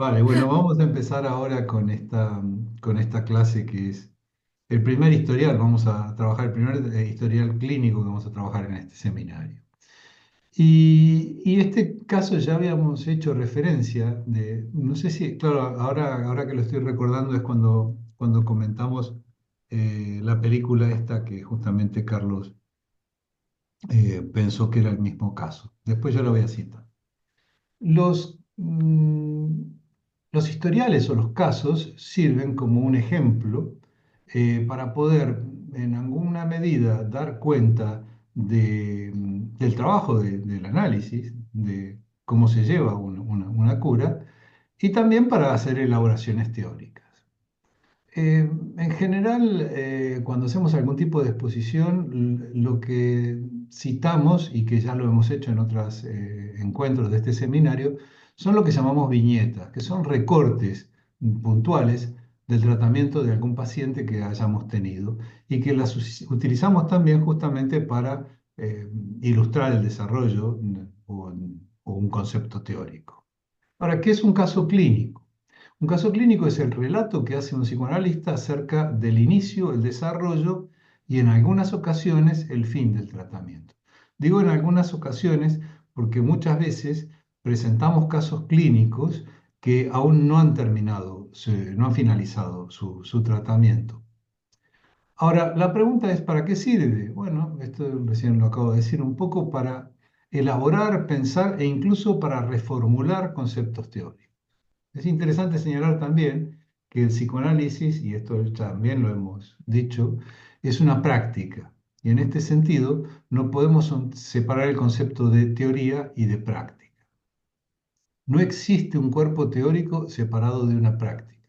Vale, bueno, vamos a empezar ahora con esta clase que es el primer historial. Vamos a trabajar el primer historial clínico que vamos a trabajar en este seminario. Y este caso ya habíamos hecho referencia de, no sé si, claro, ahora que lo estoy recordando es cuando comentamos la película esta que justamente Carlos pensó que era el mismo caso. Después yo lo voy a citar. Los, mm, los historiales o los casos sirven como un ejemplo para poder en alguna medida dar cuenta del trabajo del análisis, de cómo se lleva una cura, y también para hacer elaboraciones teóricas. En general, cuando hacemos algún tipo de exposición, lo que citamos, y que ya lo hemos hecho en otros encuentros de este seminario, son lo que llamamos viñetas, que son recortes puntuales del tratamiento de algún paciente que hayamos tenido y que las utilizamos también justamente para ilustrar el desarrollo o un concepto teórico. Ahora, ¿qué es un caso clínico? Un caso clínico es el relato que hace un psicoanalista acerca del inicio, el desarrollo y en algunas ocasiones el fin del tratamiento. Digo en algunas ocasiones porque muchas veces presentamos casos clínicos que aún no han terminado, no han finalizado su tratamiento. Ahora, la pregunta es, ¿para qué sirve? Bueno, esto recién lo acabo de decir, un poco para elaborar, pensar e incluso para reformular conceptos teóricos. Es interesante señalar también que el psicoanálisis, y esto también lo hemos dicho, es una práctica. Y en este sentido, no podemos separar el concepto de teoría y de práctica. No existe un cuerpo teórico separado de una práctica.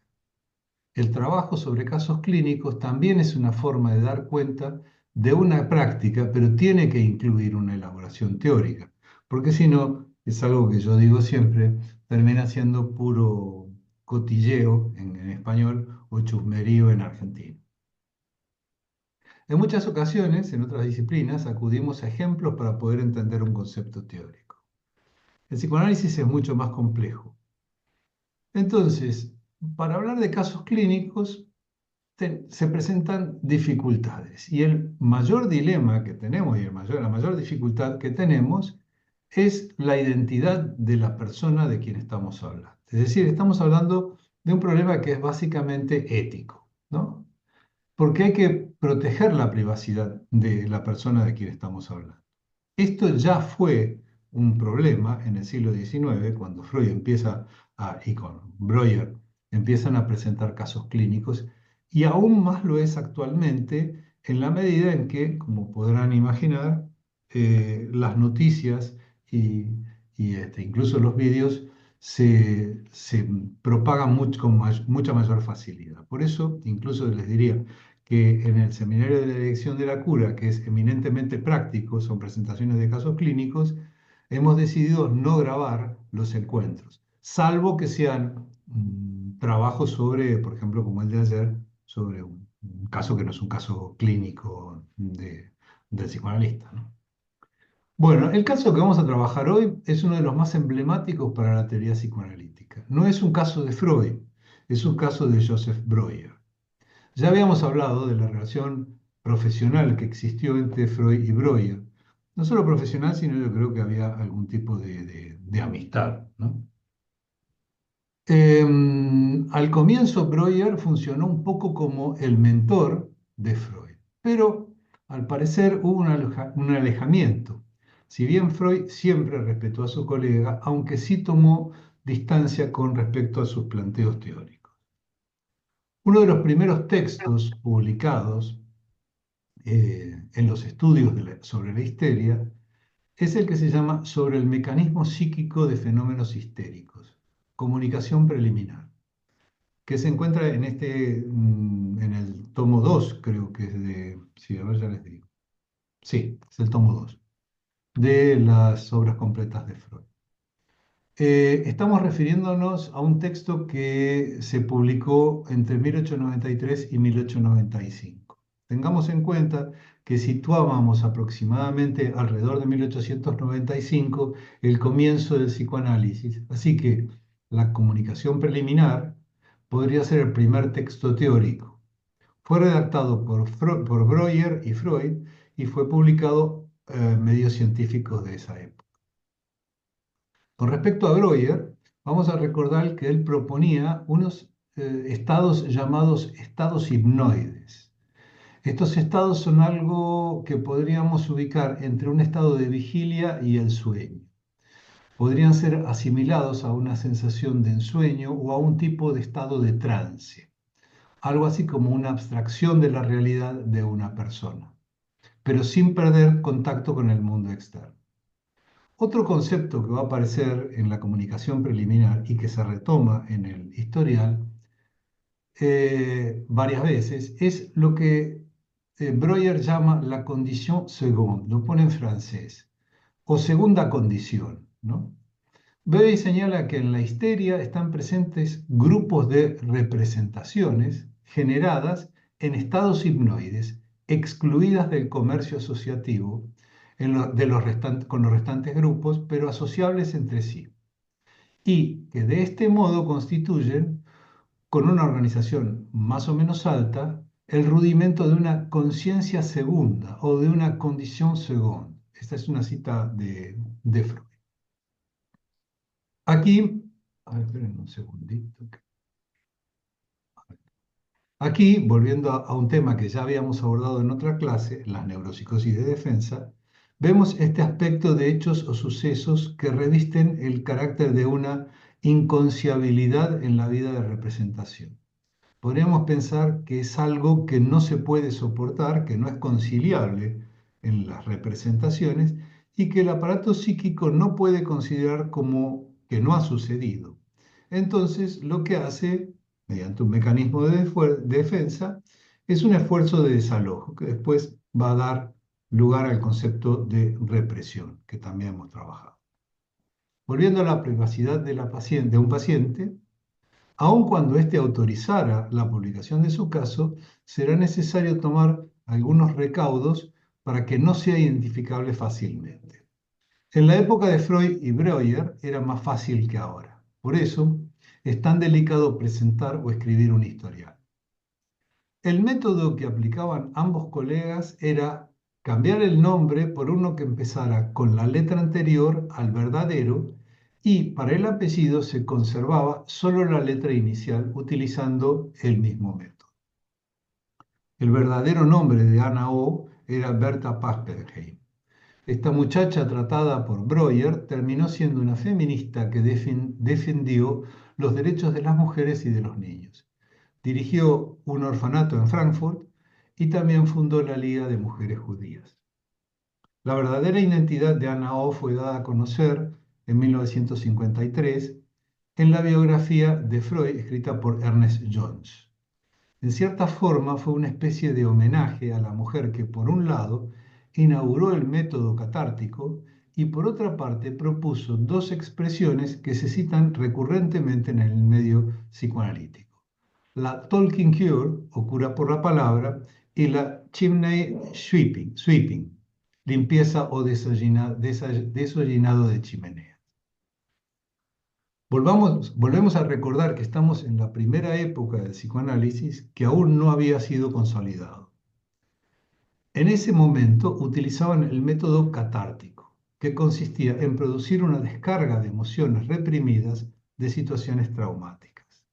El trabajo sobre casos clínicos también es una forma de dar cuenta de una práctica, pero tiene que incluir una elaboración teórica, porque si no, es algo que yo digo siempre, termina siendo puro cotilleo en español o chusmerío en argentino. En muchas ocasiones, en otras disciplinas, acudimos a ejemplos para poder entender un concepto teórico. El psicoanálisis es mucho más complejo. Entonces, para hablar de casos clínicos, se presentan dificultades. Y el mayor dilema que tenemos y la mayor dificultad que tenemos es la identidad de la persona de quien estamos hablando. Es decir, estamos hablando de un problema que es básicamente ético, ¿no? Porque hay que proteger la privacidad de la persona de quien estamos hablando. Esto ya fue un problema en el siglo XIX, cuando Freud y con Breuer empiezan a presentar casos clínicos, y aún más lo es actualmente en la medida en que, como podrán imaginar, las noticias y, incluso los vídeos se propagan con mucha mayor facilidad. Por eso, incluso les diría, que en el Seminario de la Dirección de la Cura, que es eminentemente práctico, son presentaciones de casos clínicos, hemos decidido no grabar los encuentros, salvo que sean trabajos sobre, por ejemplo, como el de ayer, sobre un caso que no es un caso clínico del psicoanalista, ¿no? Bueno, el caso que vamos a trabajar hoy es uno de los más emblemáticos para la teoría psicoanalítica. No es un caso de Freud, es un caso de Joseph Breuer. Ya habíamos hablado de la relación profesional que existió entre Freud y Breuer. No solo profesional, sino yo creo que había algún tipo de amistad, ¿no? Al comienzo, Breuer funcionó un poco como el mentor de Freud, pero al parecer hubo un alejamiento. Si bien Freud siempre respetó a su colega, aunque sí tomó distancia con respecto a sus planteos teóricos. Uno de los primeros textos publicados en los estudios sobre la histeria es el que se llama Sobre el mecanismo psíquico de fenómenos histéricos, comunicación preliminar, que se encuentra en el tomo 2 creo que es sí, a ver, ya les digo. Sí, es el tomo 2 de las obras completas de Freud. Estamos refiriéndonos a un texto que se publicó entre 1893 y 1895. Tengamos en cuenta que situábamos aproximadamente alrededor de 1895 el comienzo del psicoanálisis. Así que La comunicación preliminar podría ser el primer texto teórico. Fue redactado por Breuer y Freud y fue publicado en medios científicos de esa época. Con respecto a Breuer, vamos a recordar que él proponía unos estados llamados estados hipnoides. Estos estados son algo que podríamos ubicar entre un estado de vigilia y el sueño. Podrían ser asimilados a una sensación de ensueño o a un tipo de estado de trance, algo así como una abstracción de la realidad de una persona, pero sin perder contacto con el mundo externo. Otro concepto que va a aparecer en la comunicación preliminar y que se retoma en el historial varias veces es lo que Breuer llama la condición seconde, lo pone en francés, o segunda condición, ¿no? Bebe señala que en la histeria están presentes grupos de representaciones generadas en estados hipnoides, excluidas del comercio asociativo con los restantes grupos, pero asociables entre sí, y que de este modo constituyen, con una organización más o menos alta, el rudimento de una conciencia segunda o de una condición seconde. Esta es una cita de Freud. Aquí, a ver, esperen un segundito. Aquí, volviendo a un tema que ya habíamos abordado en otra clase, la neuropsicosis de defensa, vemos este aspecto de hechos o sucesos que revisten el carácter de una inconciabilidad en la vida de representación. Podríamos pensar que es algo que no se puede soportar, que no es conciliable en las representaciones y que el aparato psíquico no puede considerar como que no ha sucedido. Entonces, lo que hace, mediante un mecanismo de defensa, es un esfuerzo de desalojo que después va a dar lugar al concepto de represión, que también hemos trabajado. Volviendo a la privacidad de un paciente, aun cuando éste autorizara la publicación de su caso, será necesario tomar algunos recaudos para que no sea identificable fácilmente. En la época de Freud y Breuer era más fácil que ahora. Por eso es tan delicado presentar o escribir un historial. El método que aplicaban ambos colegas era cambiar el nombre por uno que empezara con la letra anterior al verdadero y para el apellido se conservaba solo la letra inicial utilizando el mismo método. El verdadero nombre de Anna O era Berta Papenheim. Esta muchacha tratada por Breuer terminó siendo una feminista que defendió los derechos de las mujeres y de los niños. Dirigió un orfanato en Frankfurt y también fundó la Liga de Mujeres Judías. La verdadera identidad de Anna O fue dada a conocer en 1953 en la biografía de Freud escrita por Ernest Jones. En cierta forma fue una especie de homenaje a la mujer que, por un lado, inauguró el método catártico y, por otra parte, propuso dos expresiones que se citan recurrentemente en el medio psicoanalítico: la talking cure, o cura por la palabra, y la chimney sweeping, limpieza o desollinado de chimenea. Volvemos a recordar que estamos en la primera época del psicoanálisis que aún no había sido consolidado. En ese momento utilizaban el método catártico, que consistía en producir una descarga de emociones reprimidas de situaciones traumáticas.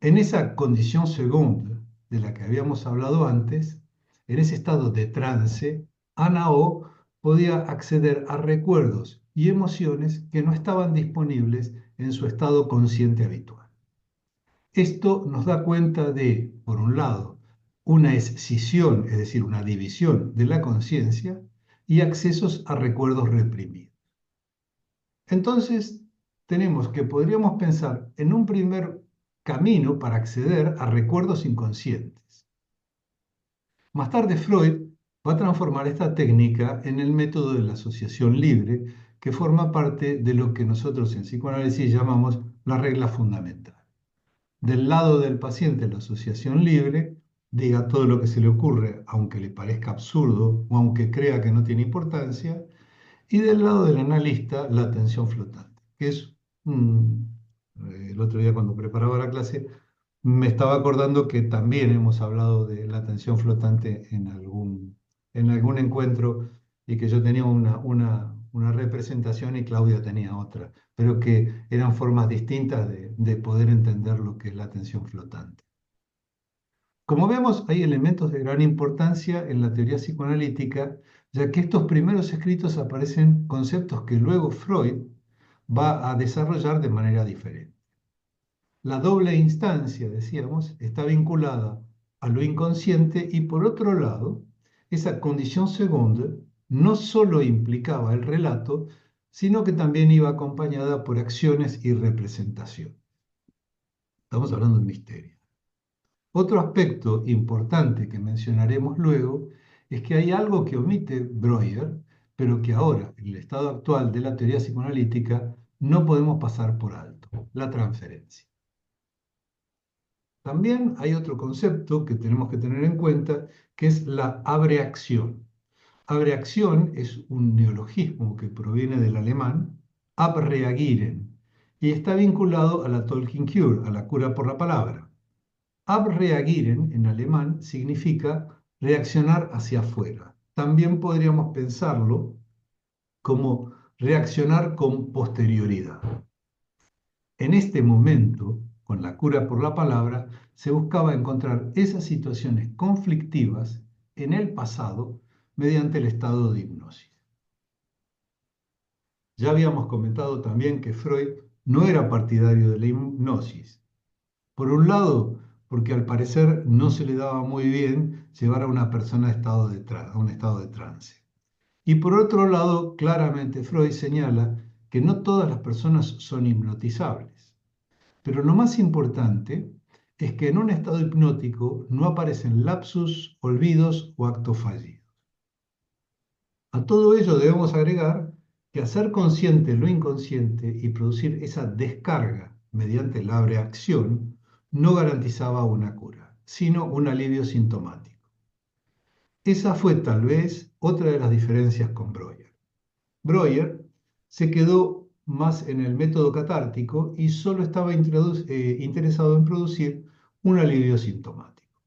En esa condición segunda de la que habíamos hablado antes, en ese estado de trance, Ana O podía acceder a recuerdos y emociones que no estaban disponibles en su estado consciente habitual. Esto nos da cuenta de, por un lado, una escisión, es decir, una división de la conciencia y accesos a recuerdos reprimidos. Entonces, tenemos que podríamos pensar en un primer camino para acceder a recuerdos inconscientes. Más tarde, Freud va a transformar esta técnica en el método de la asociación libre, que forma parte de lo que nosotros en psicoanálisis llamamos la regla fundamental. Del lado del paciente, la asociación libre, diga todo lo que se le ocurre, aunque le parezca absurdo o aunque crea que no tiene importancia, y del lado del analista, la atención flotante, que es El otro día cuando preparaba la clase, me estaba acordando que también hemos hablado de la atención flotante en algún encuentro y que yo tenía una representación y Claudia tenía otra, pero que eran formas distintas de poder entender lo que es la atención flotante. Como vemos, hay elementos de gran importancia en la teoría psicoanalítica, ya que estos primeros escritos aparecen conceptos que luego Freud va a desarrollar de manera diferente. La doble instancia, decíamos, está vinculada a lo inconsciente y por otro lado, esa condición segunda no solo implicaba el relato, sino que también iba acompañada por acciones y representación. Estamos hablando de misterio. Otro aspecto importante que mencionaremos luego es que hay algo que omite Breuer, pero que ahora, en el estado actual de la teoría psicoanalítica, no podemos pasar por alto: la transferencia. También hay otro concepto que tenemos que tener en cuenta, que es la abreacción. Abreacción es un neologismo que proviene del alemán abreagieren y está vinculado a la Talking Cure, a la cura por la palabra. Abreagieren en alemán significa reaccionar hacia afuera. También podríamos pensarlo como reaccionar con posterioridad. En este momento, con la cura por la palabra, se buscaba encontrar esas situaciones conflictivas en el pasado mediante el estado de hipnosis. Ya habíamos comentado también que Freud no era partidario de la hipnosis. Por un lado, porque al parecer no se le daba muy bien llevar a una persona a un estado de trance. Y por otro lado, claramente Freud señala que no todas las personas son hipnotizables. Pero lo más importante es que en un estado hipnótico no aparecen lapsus, olvidos o actos fallidos. A todo ello debemos agregar que hacer consciente lo inconsciente y producir esa descarga mediante la reacción no garantizaba una cura, sino un alivio sintomático. Esa fue tal vez otra de las diferencias con Breuer. Breuer se quedó más en el método catártico y solo estaba interesado en producir un alivio sintomático.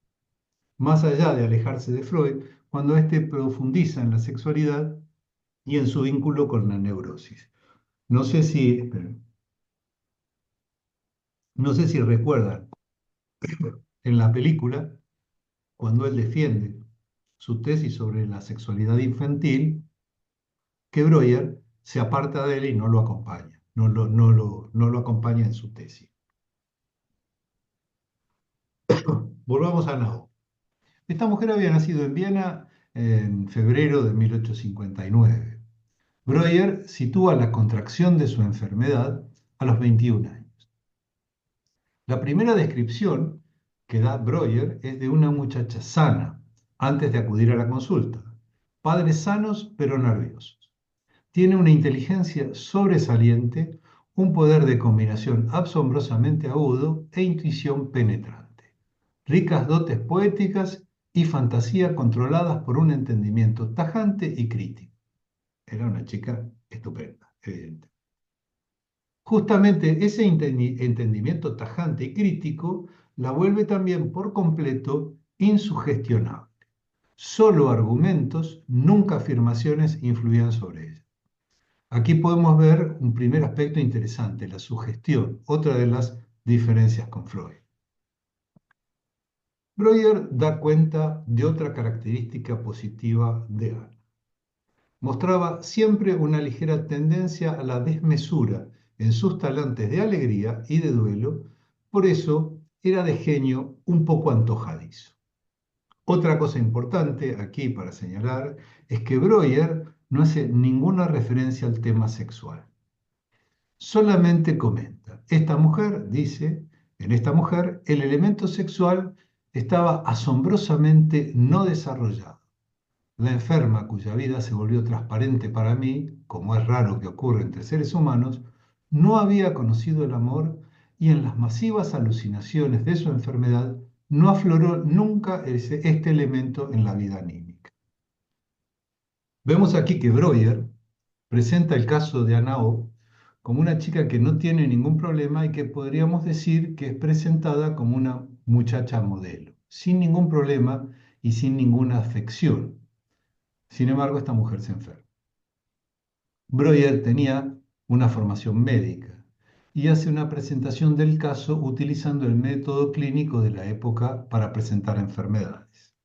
Más allá de alejarse de Freud, cuando éste profundiza en la sexualidad y en su vínculo con la neurosis. No sé si, esperen, no sé si recuerdan en la película, cuando él defiende su tesis sobre la sexualidad infantil, que Breuer se aparta de él y no lo acompaña, no lo acompaña en su tesis. Volvamos a Nao. Esta mujer había nacido en Viena en febrero de 1859. Breuer sitúa la contracción de su enfermedad a los 21 años. La primera descripción que da Breuer es de una muchacha sana antes de acudir a la consulta. Padres sanos pero nerviosos. Tiene una inteligencia sobresaliente, un poder de combinación asombrosamente agudo e intuición penetrante. Ricas dotes poéticas y fantasía controladas por un entendimiento tajante y crítico. Era una chica estupenda, evidente. Justamente ese entendimiento tajante y crítico la vuelve también por completo insugestionable. Solo argumentos, nunca afirmaciones, influían sobre ella. Aquí podemos ver un primer aspecto interesante: la sugestión, otra de las diferencias con Freud. Breuer da cuenta de otra característica positiva de Ana. Mostraba siempre una ligera tendencia a la desmesura en sus talantes de alegría y de duelo, por eso era de genio un poco antojadizo. Otra cosa importante aquí para señalar es que Breuer no hace ninguna referencia al tema sexual. Solamente comenta: esta mujer, dice, en esta mujer el elemento sexual estaba asombrosamente no desarrollado. La enferma, cuya vida se volvió transparente para mí, como es raro que ocurra entre seres humanos, no había conocido el amor y en las masivas alucinaciones de su enfermedad no afloró nunca este elemento en la vida anímica. Vemos aquí que Breuer presenta el caso de Anao como una chica que no tiene ningún problema y que podríamos decir que es presentada como una muchacha modelo, sin ningún problema y sin ninguna afección. Sin embargo, esta mujer se enferma. Breuer tenía una formación médica y hace una presentación del caso utilizando el método clínico de la época para presentar enfermedades.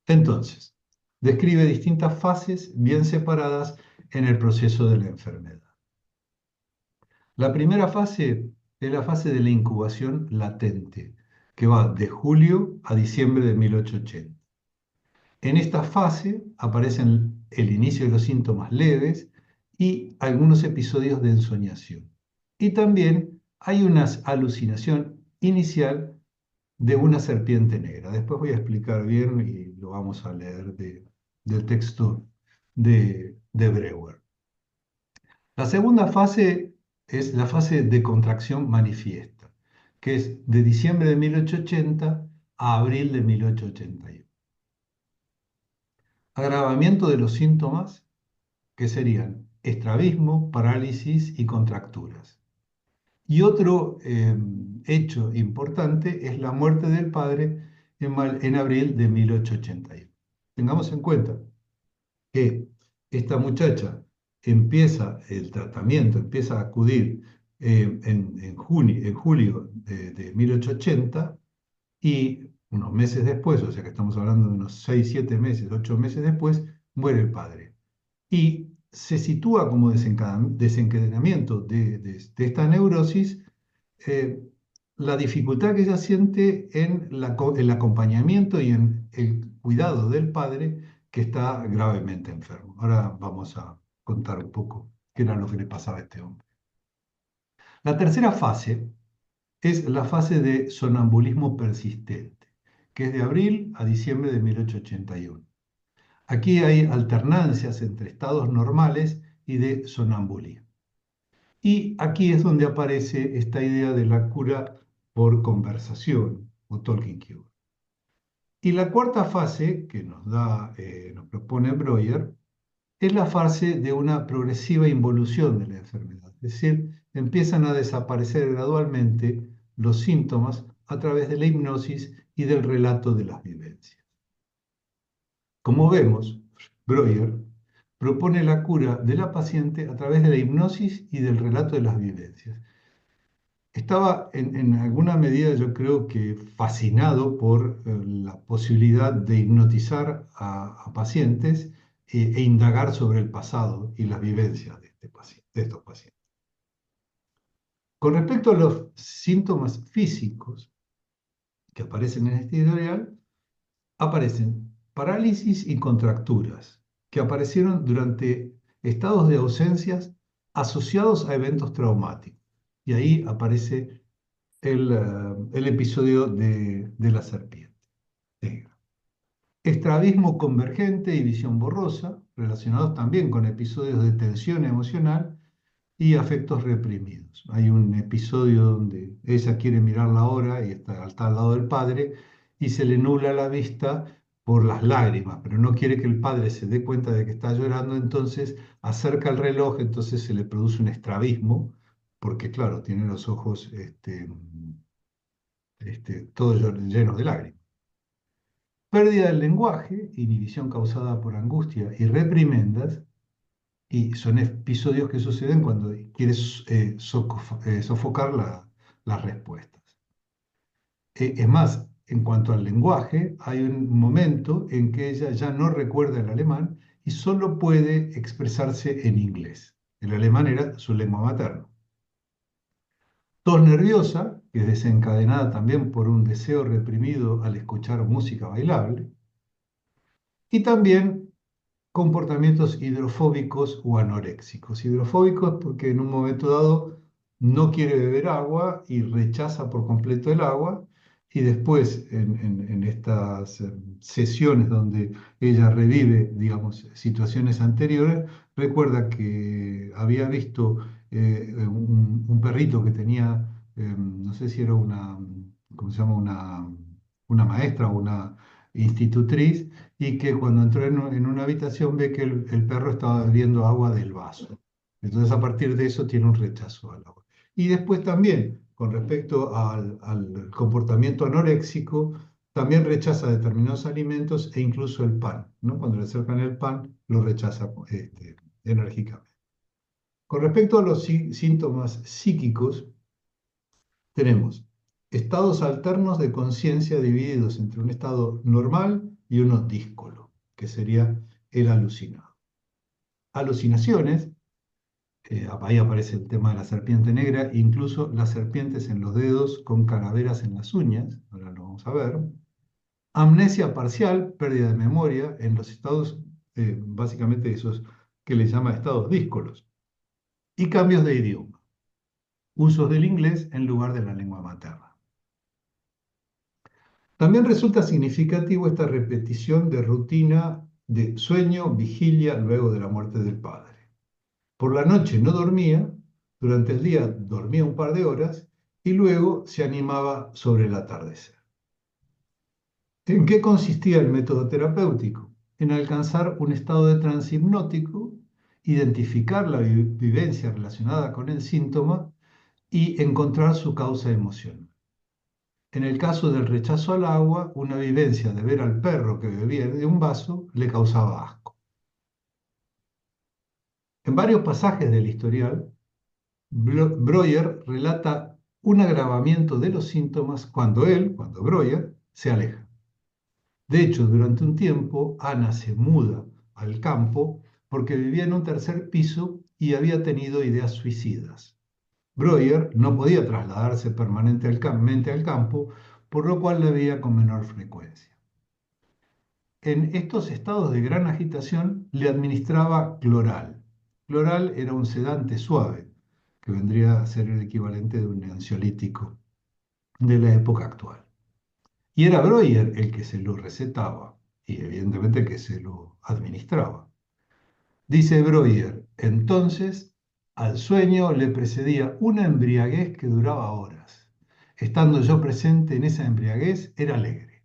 Entonces, describe distintas fases bien separadas en el proceso de la enfermedad. La primera fase es la fase de la incubación latente, que va de julio a diciembre de 1880. En esta fase aparecen el inicio de los síntomas leves y algunos episodios de ensoñación. Y también hay una alucinación inicial de una serpiente negra. Después voy a explicar bien y lo vamos a leer del texto de Breuer. La segunda fase es la fase de contracción manifiesta, que es de diciembre de 1880 a abril de 1881. Agravamiento de los síntomas que serían estrabismo, parálisis y contracturas. Y otro hecho importante es la muerte del padre en abril de 1881. Tengamos en cuenta que esta muchacha empieza el tratamiento, empieza a acudir en julio de 1880 y unos meses después, o sea que estamos hablando de unos 6, 7 meses, 8 meses después, muere el padre. Y se sitúa como desencadenamiento de esta neurosis eh, la dificultad que ella siente en el acompañamiento y en el cuidado del padre que está gravemente enfermo. Ahora vamos a contar un poco qué era lo que le pasaba a este hombre. La tercera fase es la fase de sonambulismo persistente, que es de abril a diciembre de 1881. Aquí hay alternancias entre estados normales y de sonambulismo. Y aquí es donde aparece esta idea de la cura por conversación o talking cure. Y la cuarta fase que nos propone Breuer es la fase de una progresiva involución de la enfermedad. Es decir, empiezan a desaparecer gradualmente los síntomas a través de la hipnosis y del relato de las vivencias. Como vemos, Breuer propone la cura de la paciente a través de la hipnosis y del relato de las vivencias. Estaba en alguna medida, yo creo que fascinado por la posibilidad de hipnotizar a pacientes e indagar sobre el pasado y las vivencias de estos pacientes. Con respecto a los síntomas físicos que aparecen en este editorial, aparecen parálisis y contracturas que aparecieron durante estados de ausencias asociados a eventos traumáticos. Y ahí aparece el episodio de la serpiente negra. Estrabismo convergente y visión borrosa, relacionados también con episodios de tensión emocional y afectos reprimidos. Hay un episodio donde ella quiere mirar la hora y está al lado del padre y se le nubla la vista por las lágrimas, pero no quiere que el padre se dé cuenta de que está llorando, entonces acerca el reloj, entonces se le produce un estrabismo, porque claro, tiene los ojos todos llenos de lágrimas. Pérdida del lenguaje, inhibición causada por angustia y reprimendas, y son episodios que suceden cuando quieres sofocar las respuestas. Es más, en cuanto al lenguaje, hay un momento en que ella ya no recuerda el alemán y solo puede expresarse en inglés. El alemán era su lengua materna. Tos nerviosa, que es desencadenada también por un deseo reprimido al escuchar música bailable. Y también comportamientos hidrofóbicos o anoréxicos. Hidrofóbicos porque en un momento dado no quiere beber agua y rechaza por completo el agua. Y después, en estas sesiones donde ella revive, digamos, situaciones anteriores, recuerda que había visto un perrito que tenía, no sé si era ¿cómo se llama? Una maestra o una institutriz, y que cuando entró en una habitación ve que el perro estaba bebiendo agua del vaso. Entonces, a partir de eso, tiene un rechazo al agua. Y después también, con respecto al comportamiento anoréxico, también rechaza determinados alimentos e incluso el pan, ¿no? Cuando le acercan el pan, lo rechaza enérgicamente. Con respecto a los síntomas psíquicos, tenemos estados alternos de conciencia divididos entre un estado normal y uno díscolo, que sería el alucinado. Alucinaciones, ahí aparece el tema de la serpiente negra, incluso las serpientes en los dedos con calaveras en las uñas, ahora lo vamos a ver. Amnesia parcial, pérdida de memoria en los estados, básicamente esos que le llama estados díscolos. Y cambios de idioma, usos del inglés en lugar de la lengua materna. También resulta significativo esta repetición de rutina de sueño, vigilia, luego de la muerte del padre. Por la noche no dormía, durante el día dormía un par de horas y luego se animaba sobre el atardecer. ¿En qué consistía el método terapéutico? En alcanzar un estado de trance hipnótico, identificar la vivencia relacionada con el síntoma y encontrar su causa emocional. En el caso del rechazo al agua, una vivencia de ver al perro que bebía de un vaso le causaba asco. En varios pasajes del historial, Breuer relata un agravamiento de los síntomas cuando Breuer, se aleja. De hecho, durante un tiempo, Ana se muda al campo porque vivía en un tercer piso y había tenido ideas suicidas. Breuer no podía trasladarse permanentemente al campo, por lo cual la veía con menor frecuencia. En estos estados de gran agitación le administraba cloral. Cloral era un sedante suave, que vendría a ser el equivalente de un ansiolítico de la época actual. Y era Breuer el que se lo recetaba y evidentemente el que se lo administraba. Dice Breuer, entonces al sueño le precedía una embriaguez que duraba horas. Estando yo presente en esa embriaguez, era alegre.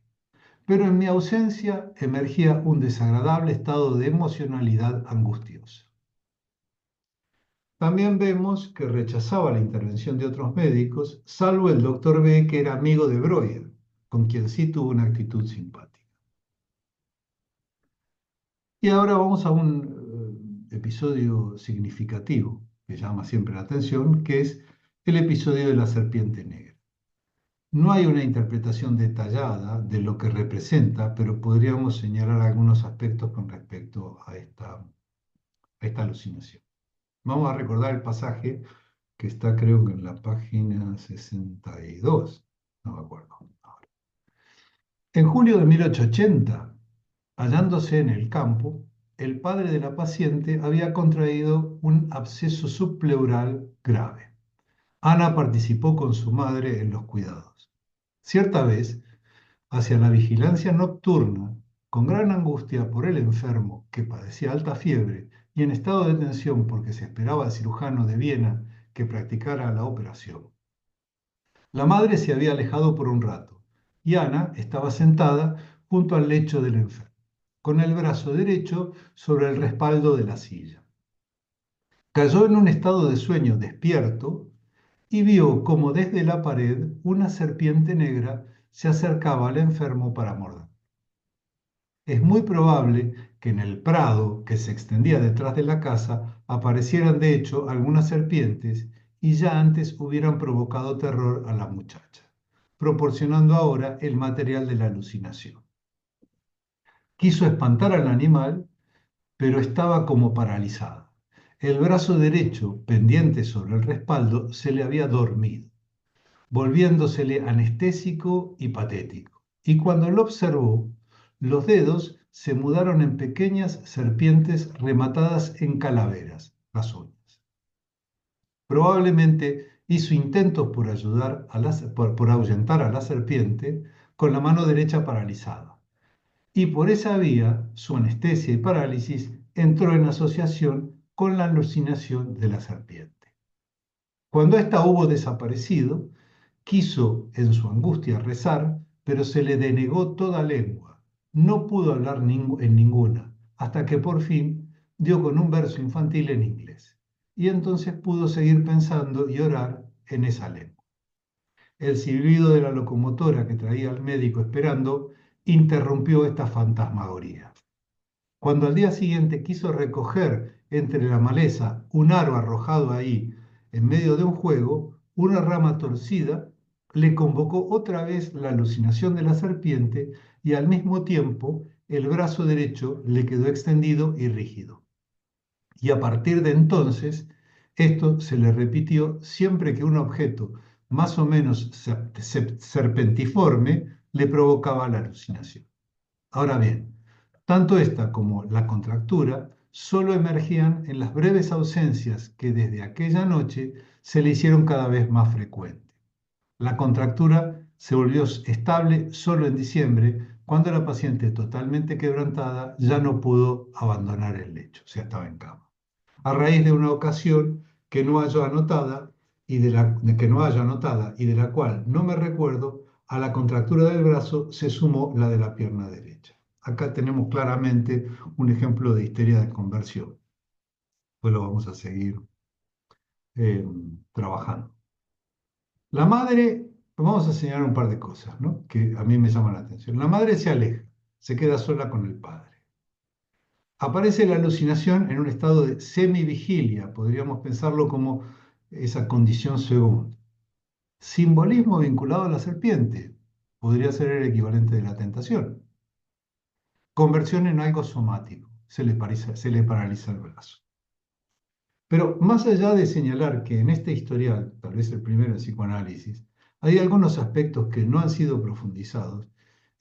Pero en mi ausencia emergía un desagradable estado de emocionalidad angustiosa. También vemos que rechazaba la intervención de otros médicos, salvo el doctor B, que era amigo de Breuer, con quien sí tuvo una actitud simpática. Y ahora vamos a un episodio significativo que llama siempre la atención, que es el episodio de la serpiente negra. No hay una interpretación detallada de lo que representa, pero podríamos señalar algunos aspectos con respecto a esta alucinación. Vamos a recordar el pasaje que está, creo que en la página 62, no me acuerdo ahora. En julio de 1880, hallándose en el campo, el padre de la paciente había contraído un absceso subpleural grave. Ana participó con su madre en los cuidados. Cierta vez, hacia la vigilancia nocturna, con gran angustia por el enfermo que padecía alta fiebre y en estado de tensión porque se esperaba al cirujano de Viena que practicara la operación. La madre se había alejado por un rato y Ana estaba sentada junto al lecho del enfermo, con el brazo derecho sobre el respaldo de la silla. Cayó en un estado de sueño despierto y vio como desde la pared una serpiente negra se acercaba al enfermo para morder. Es muy probable que en el prado que se extendía detrás de la casa aparecieran de hecho algunas serpientes y ya antes hubieran provocado terror a la muchacha, proporcionando ahora el material de la alucinación. Quiso espantar al animal, pero estaba como paralizada. El brazo derecho, pendiente sobre el respaldo, se le había dormido, volviéndosele anestésico y patético. Y cuando lo observó, los dedos se mudaron en pequeñas serpientes rematadas en calaveras, las uñas. Probablemente hizo intentos por ahuyentar a la serpiente con la mano derecha paralizada. Y por esa vía, su anestesia y parálisis entró en asociación con la alucinación de la serpiente. Cuando ésta hubo desaparecido, quiso en su angustia rezar, pero se le denegó toda lengua. No pudo hablar en ninguna, hasta que por fin dio con un verso infantil en inglés. y entonces pudo seguir pensando y orar en esa lengua. El silbido de la locomotora que traía al médico esperando interrumpió esta fantasmagoría. Cuando al día siguiente quiso recoger entre la maleza un aro arrojado ahí en medio de un juego, una rama torcida le convocó otra vez la alucinación de la serpiente y al mismo tiempo el brazo derecho le quedó extendido y rígido. Y a partir de entonces, esto se le repitió siempre que un objeto más o menos serpentiforme le provocaba la alucinación. Ahora bien, tanto esta como la contractura solo emergían en las breves ausencias que desde aquella noche se le hicieron cada vez más frecuentes. La contractura se volvió estable solo en diciembre, cuando la paciente, totalmente quebrantada, ya no pudo abandonar el lecho, o sea, estaba en cama. A raíz de una ocasión que no haya anotada y de la cual no me recuerdo, a la contractura del brazo se sumó la de la pierna derecha. Acá tenemos claramente un ejemplo de histeria de conversión. Pues lo vamos a seguir eh, trabajando. La madre, vamos a señalar un par de cosas, ¿no?, que a mí me llaman la atención. La madre se aleja, se queda sola con el padre. Aparece la alucinación en un estado de semivigilia, podríamos pensarlo como esa condición segunda. Simbolismo vinculado a la serpiente, podría ser el equivalente de la tentación. Conversión en algo somático, se le paraliza el brazo. Pero más allá de señalar que en este historial, tal vez el primero en psicoanálisis, hay algunos aspectos que no han sido profundizados,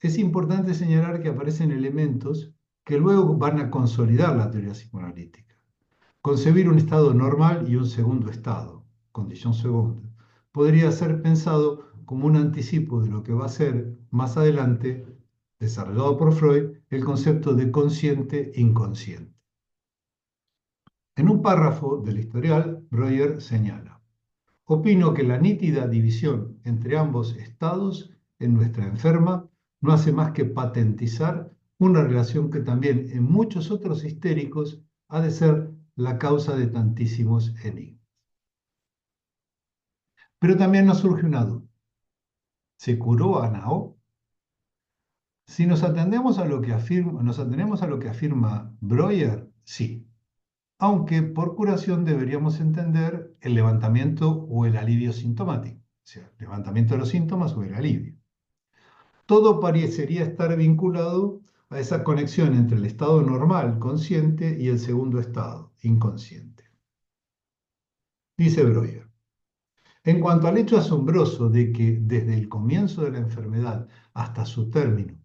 es importante señalar que aparecen elementos que luego van a consolidar la teoría psicoanalítica. Concebir un estado normal y un segundo estado, condición segunda, podría ser pensado como un anticipo de lo que va a ser más adelante, desarrollado por Freud, el concepto de consciente-inconsciente. En un párrafo del historial, Breuer señala: opino que la nítida división entre ambos estados en nuestra enferma no hace más que patentizar una relación que también en muchos otros histéricos ha de ser la causa de tantísimos enigmas. Pero también nos surge una duda. ¿Se curó a Nao? Si nos atenemos a lo que afirma Breuer, sí. Aunque por curación deberíamos entender el levantamiento o el alivio sintomático, o sea, levantamiento de los síntomas o el alivio. Todo parecería estar vinculado a esa conexión entre el estado normal, consciente, y el segundo estado, inconsciente. Dice Breuer: en cuanto al hecho asombroso de que desde el comienzo de la enfermedad hasta su término,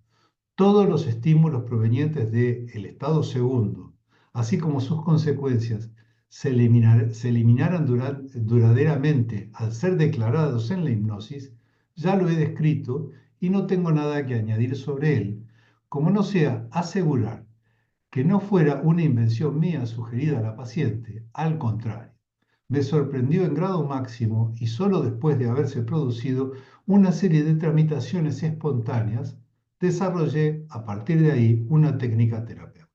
todos los estímulos provenientes del estado segundo, así como sus consecuencias, se eliminaran duraderamente al ser declarados en la hipnosis, ya lo he descrito y no tengo nada que añadir sobre él, como no sea asegurar que no fuera una invención mía sugerida a la paciente. Al contrario, me sorprendió en grado máximo y solo después de haberse producido una serie de tramitaciones espontáneas, desarrollé a partir de ahí una técnica terapéutica.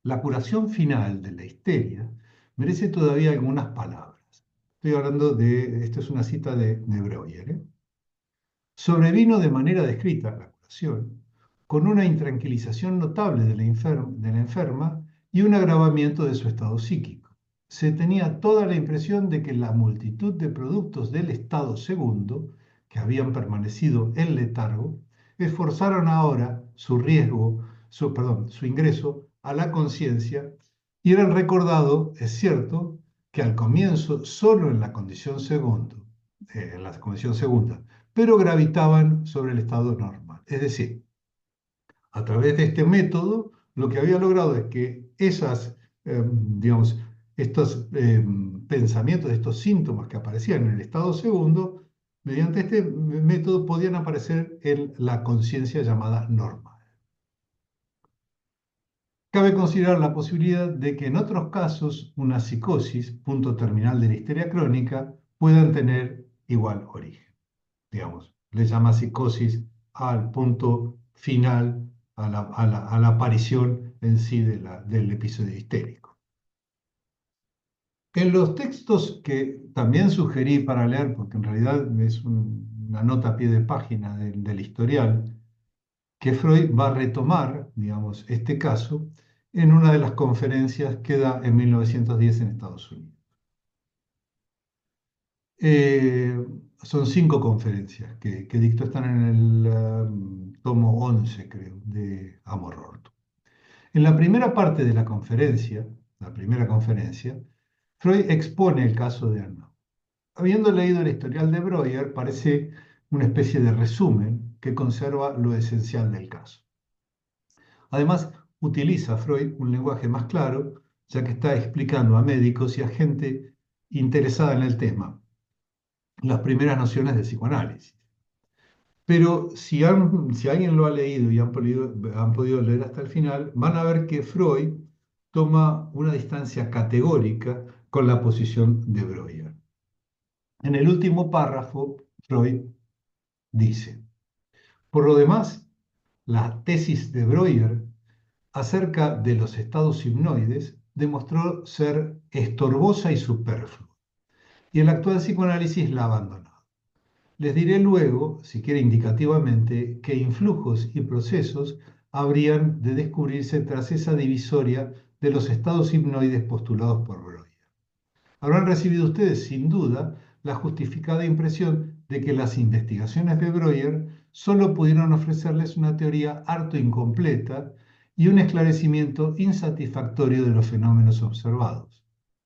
La curación final de la histeria merece todavía algunas palabras. Estoy hablando esto es una cita de Breuer, ¿eh? Sobrevino de manera descrita la curación, con una intranquilización notable de la enferma y un agravamiento de su estado psíquico. Se tenía toda la impresión de que la multitud de productos del estado segundo, que habían permanecido en letargo, esforzaron ahora su ingreso a la conciencia y eran recordados, es cierto, que al comienzo solo en la condición segunda, pero gravitaban sobre el estado normal. Es decir, a través de este método, lo que había logrado es que digamos, estos pensamientos, estos síntomas que aparecían en el estado segundo, mediante este método podían aparecer en la conciencia llamada normal. Cabe considerar la posibilidad de que en otros casos una psicosis, punto terminal de la histeria crónica, puedan tener igual origen. Digamos, le llama psicosis al punto final, a la aparición en sí del episodio histérico. En los textos que también sugerí para leer, porque en realidad es una nota a pie de página del historial, que Freud va a retomar, digamos, este caso en una de las conferencias que da en 1910 en Estados Unidos. Eh, Son 5 conferencias que dictó, están en el tomo 11, creo, de Amor Orto. En la primera parte de la primera conferencia, Freud expone el caso de Arnaud. Habiendo leído el historial de Breuer, parece una especie de resumen que conserva lo esencial del caso. Además, utiliza Freud un lenguaje más claro, ya que está explicando a médicos y a gente interesada en el tema las primeras nociones del psicoanálisis. Pero si alguien lo ha leído y han podido leer hasta el final, van a ver que Freud toma una distancia categórica con la posición de Breuer. En el último párrafo, Freud dice, por lo demás, la tesis de Breuer acerca de los estados hipnoides demostró ser estorbosa y superflua, y el actual psicoanálisis la ha abandonado. Les diré luego, si quiere indicativamente, qué influjos y procesos habrían de descubrirse tras esa divisoria de los estados hipnoides postulados por Breuer. Habrán recibido ustedes, sin duda, la justificada impresión de que las investigaciones de Breuer solo pudieron ofrecerles una teoría harto incompleta y un esclarecimiento insatisfactorio de los fenómenos observados.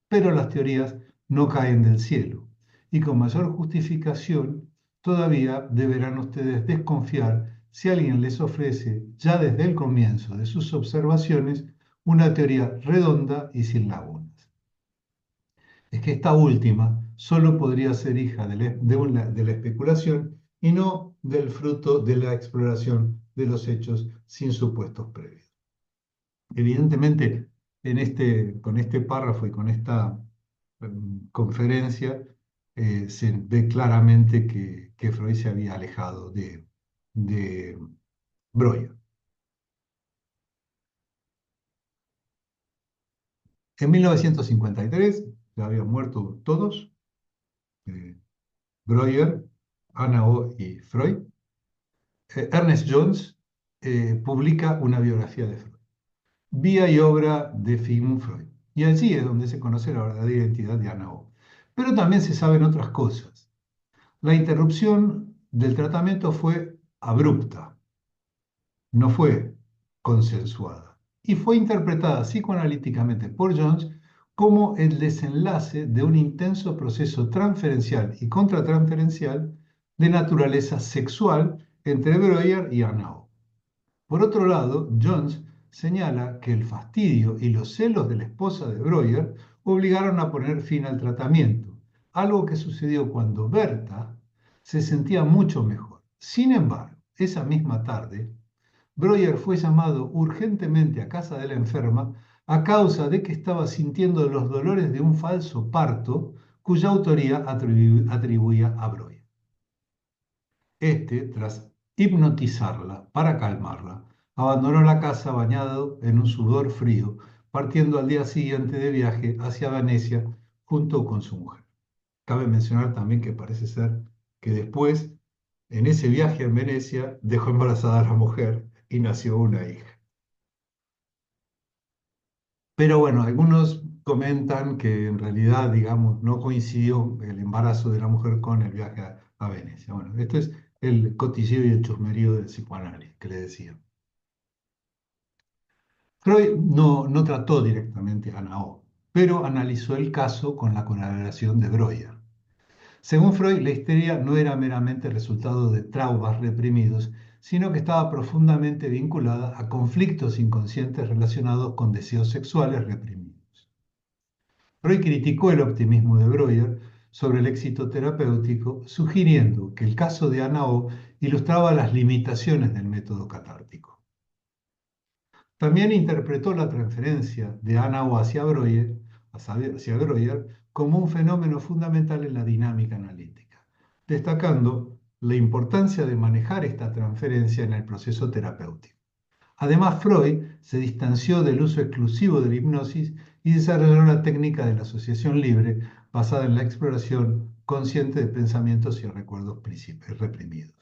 Pero las teorías no caen del cielo, y con mayor justificación todavía deberán ustedes desconfiar si alguien les ofrece, ya desde el comienzo de sus observaciones, una teoría redonda y sin lagunas. Es que esta última solo podría ser hija de la especulación y no del fruto de la exploración de los hechos sin supuestos previos. Evidentemente, con este párrafo y con esta conferencia, se ve claramente que Freud se había alejado de Breuer. En 1953 ya habían muerto todos, eh, Breuer, Anna y Freud. Ernest Jones publica una biografía de Freud, vía y obra de Sigmund Freud. Y allí es donde se conoce la verdadera identidad de Anna O. Pero también se saben otras cosas. La interrupción del tratamiento fue abrupta, no fue consensuada, y fue interpretada psicoanalíticamente por Jones como el desenlace de un intenso proceso transferencial y contratransferencial de naturaleza sexual entre Breuer y Arnaud. Por otro lado, Jones señala que el fastidio y los celos de la esposa de Breuer obligaron a poner fin al tratamiento, algo que sucedió cuando Berta se sentía mucho mejor. Sin embargo, esa misma tarde, Breuer fue llamado urgentemente a casa de la enferma a causa de que estaba sintiendo los dolores de un falso parto cuya autoría atribuía a Breuer. Este, tras hipnotizarla para calmarla, abandonó la casa bañado en un sudor frío, partiendo al día siguiente de viaje hacia Venecia junto con su mujer. Cabe mencionar también que parece ser que después, en ese viaje en Venecia, dejó embarazada a la mujer y nació una hija. Pero bueno, algunos comentan que en realidad, digamos, no coincidió el embarazo de la mujer con el viaje a Venecia. Bueno, esto es el cotilleo y el chusmerío del psicoanálisis que le decía. Freud no trató directamente a Nao, pero analizó el caso con la colaboración de Breuer. Según Freud, la histeria no era meramente resultado de traumas reprimidos, sino que estaba profundamente vinculada a conflictos inconscientes relacionados con deseos sexuales reprimidos. Freud criticó el optimismo de Breuer sobre el éxito terapéutico, sugiriendo que el caso de Anna O ilustraba las limitaciones del método catártico. También interpretó la transferencia de Anna O hacia Breuer como un fenómeno fundamental en la dinámica analítica, destacando la importancia de manejar esta transferencia en el proceso terapéutico. Además, Freud se distanció del uso exclusivo de la hipnosis y desarrolló la técnica de la asociación libre basada en la exploración consciente de pensamientos y recuerdos reprimidos.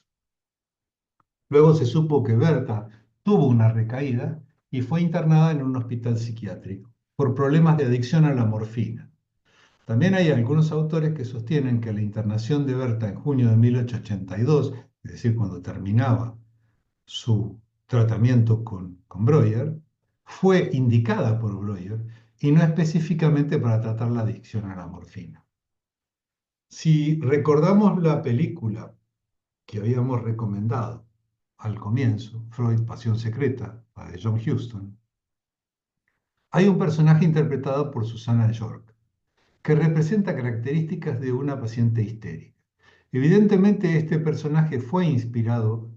Luego se supo que Berta tuvo una recaída y fue internada en un hospital psiquiátrico por problemas de adicción a la morfina. También hay algunos autores que sostienen que la internación de Berta en junio de 1882, es decir, cuando terminaba su tratamiento con Breuer, fue indicada por Breuer y no específicamente para tratar la adicción a la morfina. Si recordamos la película que habíamos recomendado al comienzo, Freud, Pasión Secreta, la de John Huston, hay un personaje interpretado por Susana York que representa características de una paciente histérica. Evidentemente, este personaje fue inspirado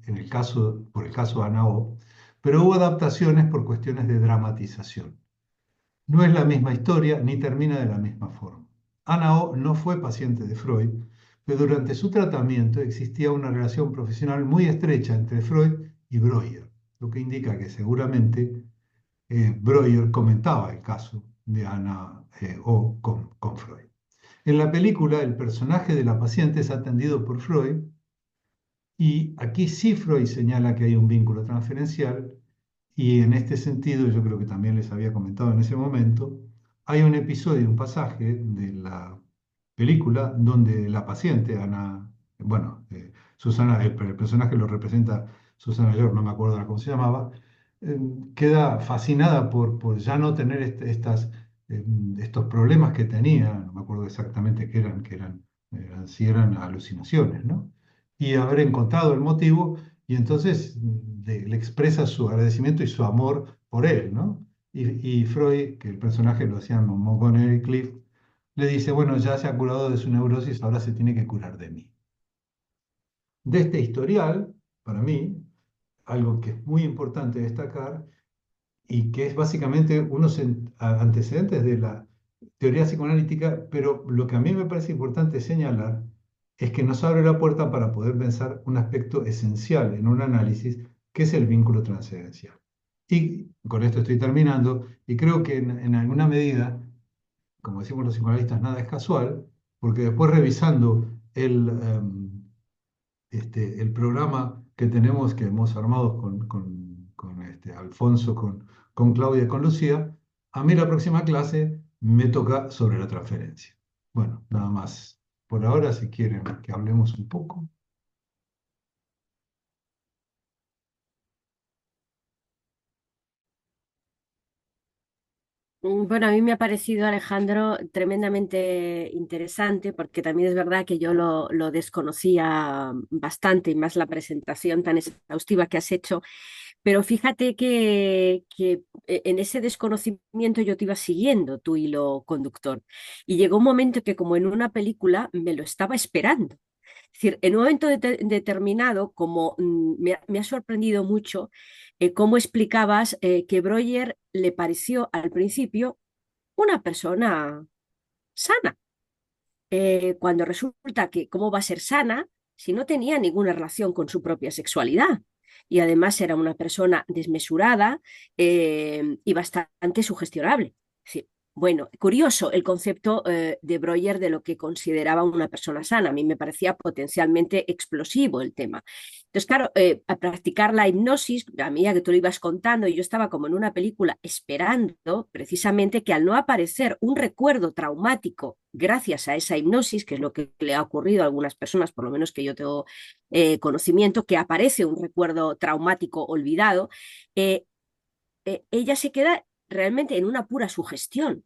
por el caso Ana O, pero hubo adaptaciones por cuestiones de dramatización. No es la misma historia ni termina de la misma forma. Ana O no fue paciente de Freud, pero durante su tratamiento existía una relación profesional muy estrecha entre Freud y Breuer, lo que indica que seguramente Breuer comentaba el caso de Ana O con Freud. En la película, el personaje de la paciente es atendido por Freud y aquí sí Freud señala que hay un vínculo transferencial y en este sentido, yo creo que también les había comentado en ese momento, hay un episodio, un pasaje de la película donde la paciente, Ana, bueno, Susana, el personaje lo representa Susana York, no me acuerdo ahora cómo se llamaba, eh, queda fascinada por ya no tener eh, estos problemas que tenía, no me acuerdo exactamente si eran alucinaciones, ¿no? Y haber encontrado el motivo y entonces le expresa su agradecimiento y su amor por él, ¿no? Y Freud, que el personaje lo hacía Montgomery Clift, le dice, bueno, ya se ha curado de su neurosis, ahora se tiene que curar de mí. De este historial, para mí, algo que es muy importante destacar y que es básicamente unos antecedentes de la teoría psicoanalítica, pero lo que a mí me parece importante señalar es que nos abre la puerta para poder pensar un aspecto esencial en un análisis, que es el vínculo transferencial. Y con esto estoy terminando, y creo que en alguna medida, como decimos los psicoanalistas, nada es casual, porque después revisando el programa que tenemos, que hemos armado con Alfonso, con Claudia y con Lucía, a mí la próxima clase me toca sobre la transferencia. Bueno, nada más. Por ahora, si quieren que hablemos un poco. Bueno, a mí me ha parecido, Alejandro, tremendamente interesante porque también es verdad que yo lo desconocía bastante y más la presentación tan exhaustiva que has hecho, pero fíjate que en ese desconocimiento yo te iba siguiendo, tu hilo conductor, y llegó un momento que como en una película me lo estaba esperando. Es decir, en un momento determinado, como me ha sorprendido mucho cómo explicabas que Breuer le pareció al principio una persona sana, cuando resulta que cómo va a ser sana si no tenía ninguna relación con su propia sexualidad. Y además era una persona desmesurada y bastante sugestionable. Sí. Bueno, curioso el concepto de Breuer de lo que consideraba una persona sana. A mí me parecía potencialmente explosivo el tema. Entonces, claro, a practicar la hipnosis, a medida que tú lo ibas contando, y yo estaba como en una película esperando precisamente que al no aparecer un recuerdo traumático gracias a esa hipnosis, que es lo que le ha ocurrido a algunas personas, por lo menos que yo tengo conocimiento, que aparece un recuerdo traumático olvidado, eh, ella se queda realmente en una pura sugestión.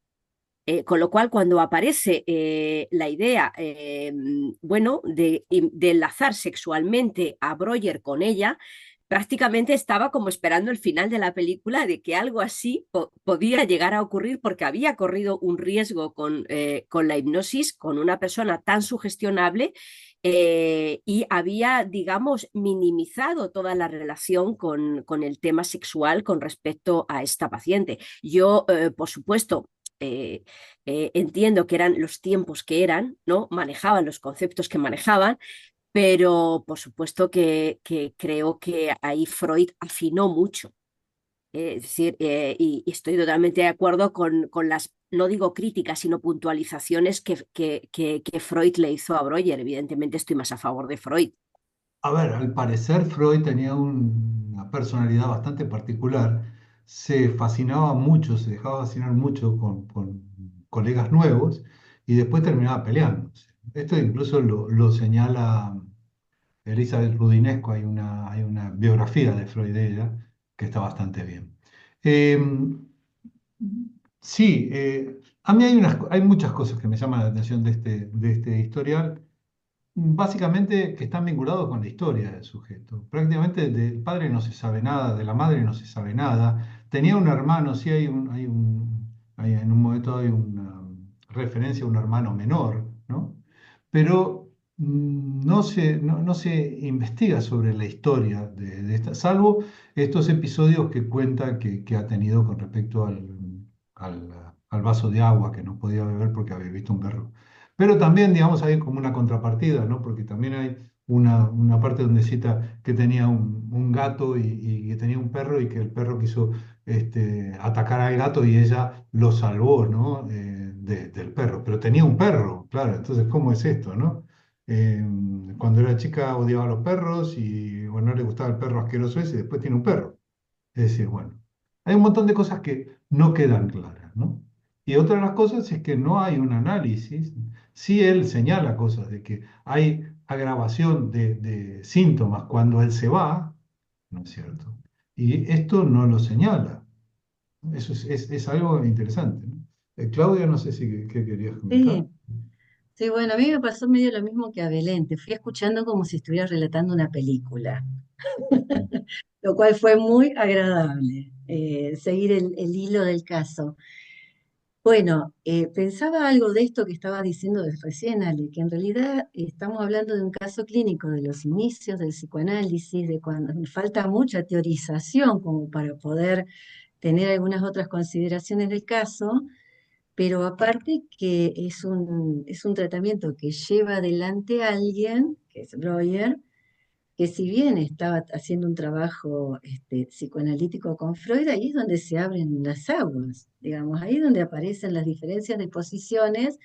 Con lo cual, cuando aparece la idea, bueno, de enlazar sexualmente a Breuer con ella, prácticamente estaba como esperando el final de la película de que algo así podía llegar a ocurrir porque había corrido un riesgo con la hipnosis, con una persona tan sugestionable y había, digamos, minimizado toda la relación con el tema sexual con respecto a esta paciente. Yo, por supuesto, eh, entiendo que eran los tiempos que eran, ¿no? Manejaban los conceptos que manejaban, pero por supuesto que creo que ahí Freud afinó mucho. Es decir, y estoy totalmente de acuerdo con las, no digo críticas, sino puntualizaciones que Freud le hizo a Breuer. Evidentemente estoy más a favor de Freud. A ver, al parecer Freud tenía una personalidad bastante particular, se fascinaba mucho, se dejaba fascinar mucho con colegas nuevos y después terminaba peleándose. Esto incluso lo señala Elizabeth Rudinesco, hay una biografía de Freud de ella que está bastante bien. Eh, sí, a mí hay muchas cosas que me llaman la atención de este historial. Básicamente que están vinculados con la historia del sujeto. Prácticamente del padre no se sabe nada, de la madre no se sabe nada. Tenía un hermano, sí en un momento hay una referencia a un hermano menor, ¿no? Pero no se investiga sobre la historia de esta, salvo estos episodios que cuenta que ha tenido con respecto al vaso de agua que no podía beber porque había visto un perro. Pero también, digamos, hay como una contrapartida, ¿no? Porque también hay una parte donde cita que tenía un gato y que tenía un perro y que el perro quiso atacar al gato y ella lo salvó, ¿no? Del perro. Pero tenía un perro, claro. Entonces, ¿cómo es esto, no? Eh, Cuando era chica odiaba a los perros y, bueno, no le gustaba el perro asqueroso ese y después tiene un perro. Es decir, bueno, hay un montón de cosas que no quedan claras, ¿no? Y otra de las cosas es que no hay un análisis. Sí, él señala cosas de que hay agravación de síntomas cuando él se va, ¿no es cierto? Y esto no lo señala. Eso es algo interesante, ¿no? Claudia, no sé si qué querías comentar. Sí, sí, bueno, a mí me pasó medio lo mismo que a Belén, te fui escuchando como si estuviera relatando una película, lo cual fue muy agradable, seguir el hilo del caso. Bueno, pensaba algo de esto que estaba diciendo recién, Ale, que en realidad estamos hablando de un caso clínico de los inicios del psicoanálisis, de cuando falta mucha teorización como para poder tener algunas otras consideraciones del caso, pero aparte que es un tratamiento que lleva adelante a alguien, que es Breuer, que si bien estaba haciendo un trabajo psicoanalítico con Freud, ahí es donde se abren las aguas, digamos, ahí es donde aparecen las diferencias de posiciones,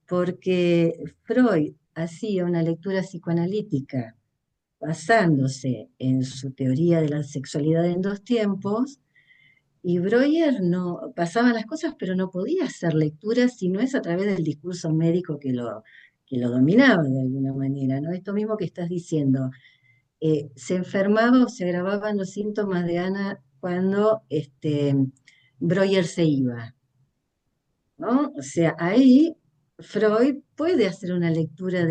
porque Freud hacía una lectura psicoanalítica basándose en su teoría de la sexualidad en dos tiempos, y Breuer no pasaban las cosas, pero no podía hacer lecturas si no es a través del discurso médico que lo dominaba de alguna manera, ¿no? Esto mismo que estás diciendo, se enfermaba o se agravaban los síntomas de Ana cuando Breuer se iba, ¿no? O sea, ahí Freud puede hacer una lectura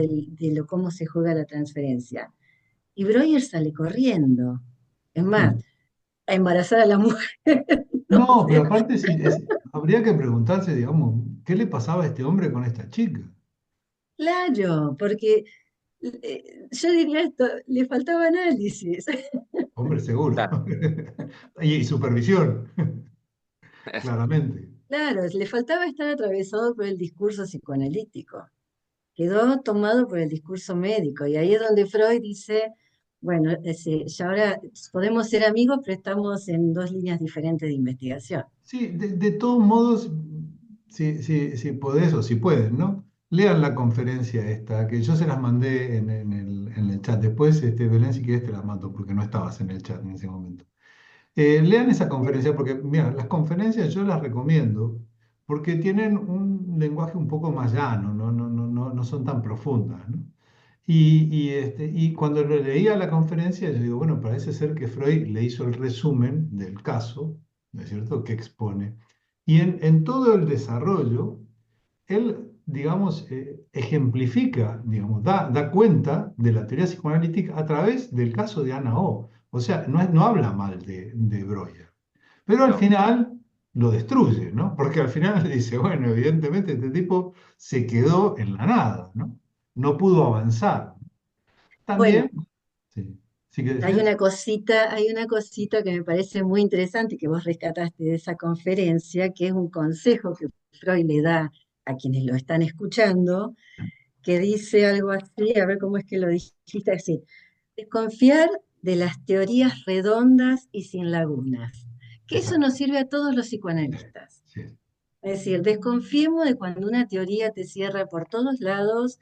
cómo se juega la transferencia. Y Breuer sale corriendo. Es más, Sí. a embarazar a la mujer. No No, pero sé. aparte habría que preguntarse, digamos, ¿qué le pasaba a este hombre con esta chica? Claro, porque yo diría esto, le faltaba análisis. Hombre, seguro. Claro. Y supervisión, claramente. Claro, le faltaba estar atravesado por el discurso psicoanalítico. Quedó tomado por el discurso médico. Y ahí es donde Freud dice, bueno, ya ahora podemos ser amigos, pero estamos en dos líneas diferentes de investigación. Sí, de todos modos, si podés o si pueden, ¿no? Lean la conferencia esta, que yo se las mandé en el chat. Después, Belén, si quieres te las mando, porque no estabas en el chat en ese momento. Lean esa conferencia porque, mira, las conferencias yo las recomiendo porque tienen un lenguaje un poco más llano, no son tan profundas, ¿no? Y cuando lo leía la conferencia, yo digo, bueno, parece ser que Freud le hizo el resumen del caso, ¿no es cierto?, que expone. Y en todo el desarrollo, él, digamos, ejemplifica, digamos, da cuenta de la teoría psicoanalítica a través del caso de Ana O. O sea, no habla mal de Breuer, pero al No. final lo destruye, ¿no? Porque al final dice, bueno, evidentemente este tipo se quedó en la nada, ¿no? No pudo avanzar. Bueno, También, sí, ¿sí que hay decías? una cosita que me parece muy interesante que vos rescataste de esa conferencia, que es un consejo que Freud le da a quienes lo están escuchando, que dice algo así, a ver cómo es que lo dijiste así: desconfiar de las teorías redondas y sin lagunas. que eso nos sirve a todos los psicoanalistas. Sí. Es decir, desconfiemos de cuando una teoría te cierra por todos lados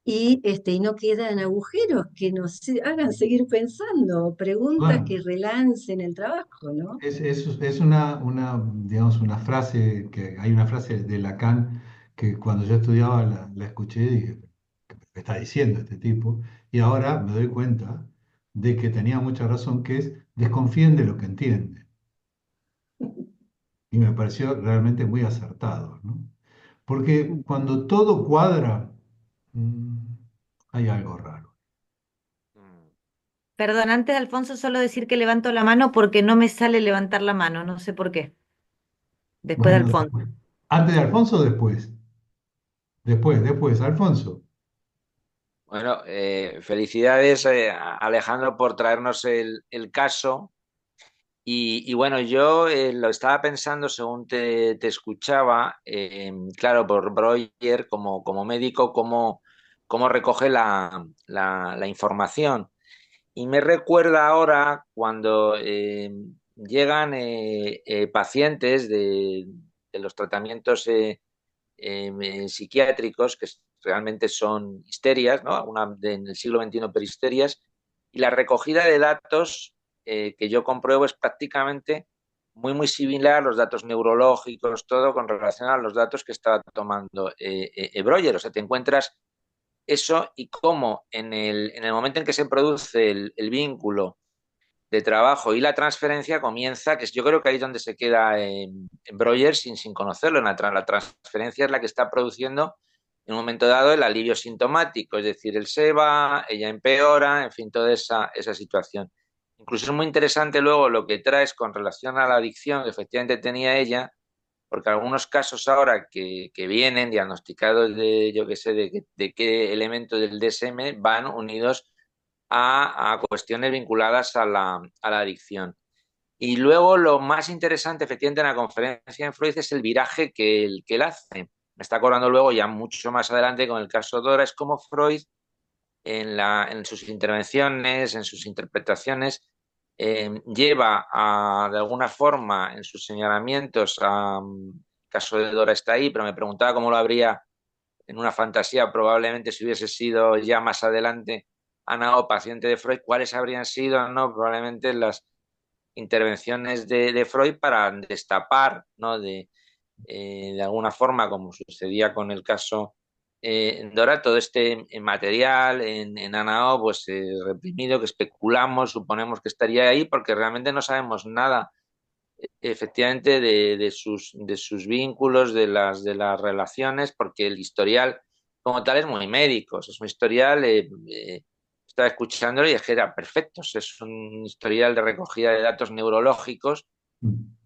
y no quedan agujeros que nos hagan seguir pensando, preguntas que Bueno, relancen el trabajo, ¿no? es digamos, una frase, que hay una frase de Lacan que cuando yo estudiaba la escuché y dije, ¿qué me está diciendo este tipo? Y ahora me doy cuenta de que tenía mucha razón, que es desconfíen de lo que entienden. Y me pareció realmente muy acertado, ¿no? Porque cuando todo cuadra, mm, hay algo raro. Mm. Perdón, antes de Alfonso solo decir que levanto la mano porque no me sale levantar la mano, no sé por qué. Después de Bueno, Alfonso. después. ¿Antes de Alfonso o después? Después, Alfonso. Bueno, felicidades, Alejandro, por traernos el caso. Y bueno, yo lo estaba pensando según te escuchaba, claro, por Breuer como médico, cómo recoge la información. Y me recuerda ahora cuando llegan pacientes de los tratamientos psiquiátricos, que realmente son histerias, ¿no? En el siglo XXI peristerias, y la recogida de datos que yo compruebo es prácticamente muy similar a los datos neurológicos, todo con relación a los datos que estaba tomando Breuer. O sea, te encuentras eso y cómo en el momento en que se produce el vínculo de trabajo y la transferencia comienza, que yo creo que ahí es donde se queda en Breuer sin conocerlo. La transferencia es la que está produciendo en un momento dado el alivio sintomático, es decir, él se va, ella empeora, en fin, toda esa situación. Incluso es muy interesante luego lo que traes con relación a la adicción que efectivamente tenía ella, porque algunos casos ahora que vienen diagnosticados de, yo qué sé, de qué elemento del DSM van unidos a cuestiones vinculadas a la adicción. Y luego lo más interesante, efectivamente, en la conferencia en Freud es el viraje que él hace. Me está acordando luego, ya mucho más adelante, con el caso Dora, es como Freud, en sus intervenciones, en sus interpretaciones, lleva de alguna forma en sus señalamientos el caso de Dora está ahí, pero me preguntaba cómo lo habría en una fantasía, probablemente si hubiese sido ya más adelante Ana O, paciente de Freud, cuáles habrían sido, ¿no? Probablemente las intervenciones de Freud para destapar, ¿no? De alguna forma, como sucedía con el caso Dora, todo este material en Ana O, pues reprimido, que especulamos, suponemos que estaría ahí, porque realmente no sabemos nada efectivamente de sus vínculos, de las relaciones, porque el historial como tal es muy médico, es un historial, estaba escuchándolo y es que era perfecto, es un historial de recogida de datos neurológicos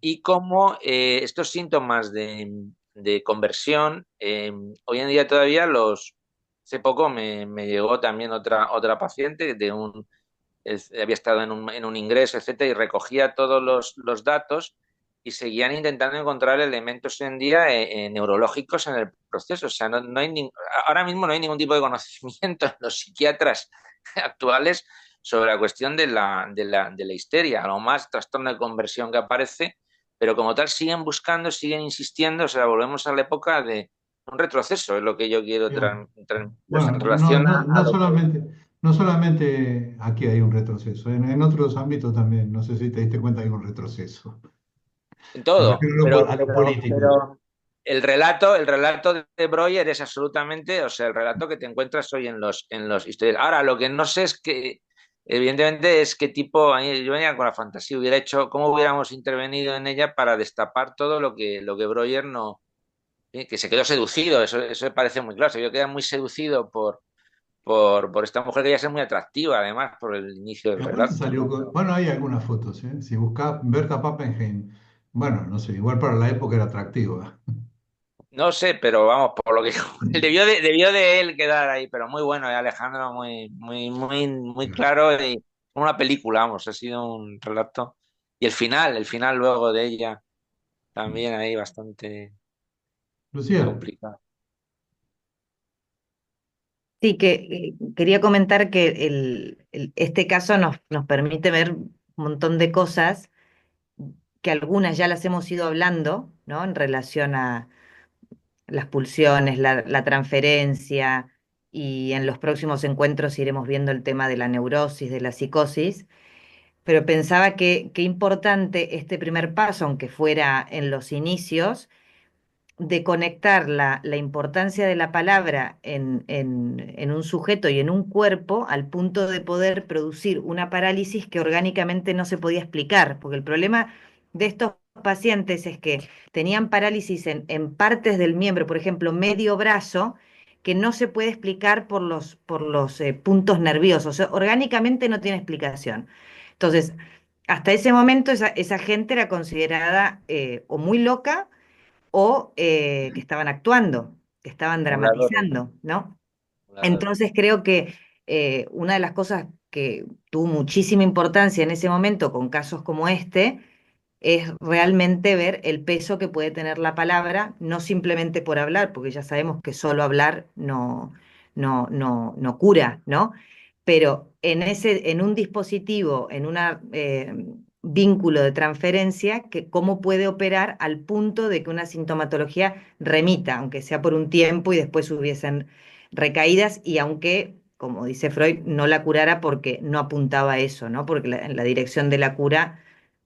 y cómo estos síntomas de conversión, hoy en día todavía hace poco me llegó también otra paciente había estado en un ingreso, etcétera, y recogía todos los datos y seguían intentando encontrar elementos hoy en día neurológicos en el proceso. O sea, no hay ahora mismo no hay ningún tipo de conocimiento en los psiquiatras actuales sobre la cuestión de la histeria, a lo más trastorno de conversión que aparece, pero como tal siguen buscando, siguen insistiendo, o sea, volvemos a la época de un retroceso, es lo que yo quiero Ya. en Bueno, no, relación no, a lo que... no solamente aquí hay un retroceso, en otros ámbitos también, no sé si te diste cuenta que hay un retroceso. En Me todo, refiero pero, a lo pero, político. pero el relato de Breuer es absolutamente, o sea, el relato que te encuentras hoy en los historias. Ahora, lo que no sé es que, evidentemente, es qué tipo, yo venía con la fantasía, hubiera hecho, cómo hubiéramos intervenido en ella para destapar todo lo que Breuer no, que se quedó seducido, eso me parece muy claro, se vio que queda muy seducido por esta mujer que ya es muy atractiva, además, por el inicio del Y aparte relato, salió ¿no? con, bueno, hay algunas fotos, ¿eh? Si buscas Berta Pappenheim, bueno, no sé, igual para la época era atractiva. No sé, pero vamos, por lo que debió de él quedar ahí, pero muy bueno, Alejandro, muy, muy, muy, muy claro y una película, vamos, ha sido un relato. Y el final luego de ella, también ahí bastante Lucía, complicado. Sí, que quería comentar que este caso nos permite ver un montón de cosas, que algunas ya las hemos ido hablando, ¿no? En relación a las pulsiones, la transferencia, y en los próximos encuentros iremos viendo el tema de la neurosis, de la psicosis, pero pensaba que qué importante este primer paso, aunque fuera en los inicios, de conectar la importancia de la palabra en un sujeto y en un cuerpo al punto de poder producir una parálisis que orgánicamente no se podía explicar, porque el problema de estos pacientes es que tenían parálisis en partes del miembro, por ejemplo, medio brazo, que no se puede explicar por los puntos nerviosos, o sea, orgánicamente no tiene explicación. Entonces, hasta ese momento esa gente era considerada o muy loca o que estaban actuando, que estaban Simuladores, dramatizando, ¿no? simuladores. Entonces creo que una de las cosas que tuvo muchísima importancia en ese momento con casos como este es realmente ver el peso que puede tener la palabra, no simplemente por hablar, porque ya sabemos que solo hablar no cura, ¿no? Pero en un dispositivo, en un vínculo de transferencia, que cómo puede operar al punto de que una sintomatología remita, aunque sea por un tiempo y después hubiesen recaídas, y aunque, como dice Freud, no la curara porque no apuntaba a eso, ¿no? Porque en la dirección de la cura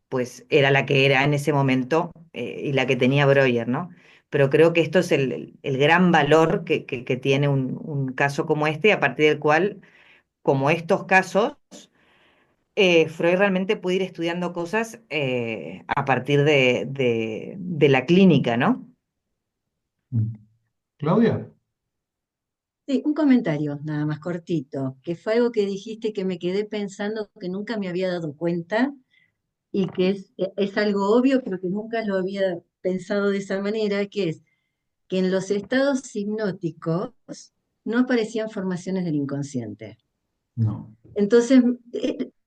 pues era la que era en ese momento, y la que tenía Breuer, ¿no? Pero creo que esto es el gran valor que tiene un caso como este, a partir del cual, como estos casos, Freud realmente puede ir estudiando cosas a partir de la clínica, ¿no? Claudia. Sí, un comentario nada más cortito, que fue algo que dijiste que me quedé pensando que nunca me había dado cuenta y que es algo obvio, pero que nunca lo había pensado de esa manera, que es que en los estados hipnóticos no aparecían formaciones del inconsciente. No. Entonces,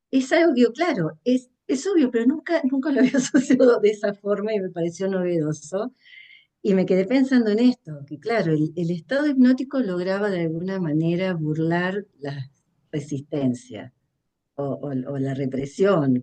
es algo que, claro, es obvio, pero nunca lo había asociado de esa forma y me pareció novedoso. Y me quedé pensando en esto, que claro, el estado hipnótico lograba de alguna manera burlar la resistencia o la represión,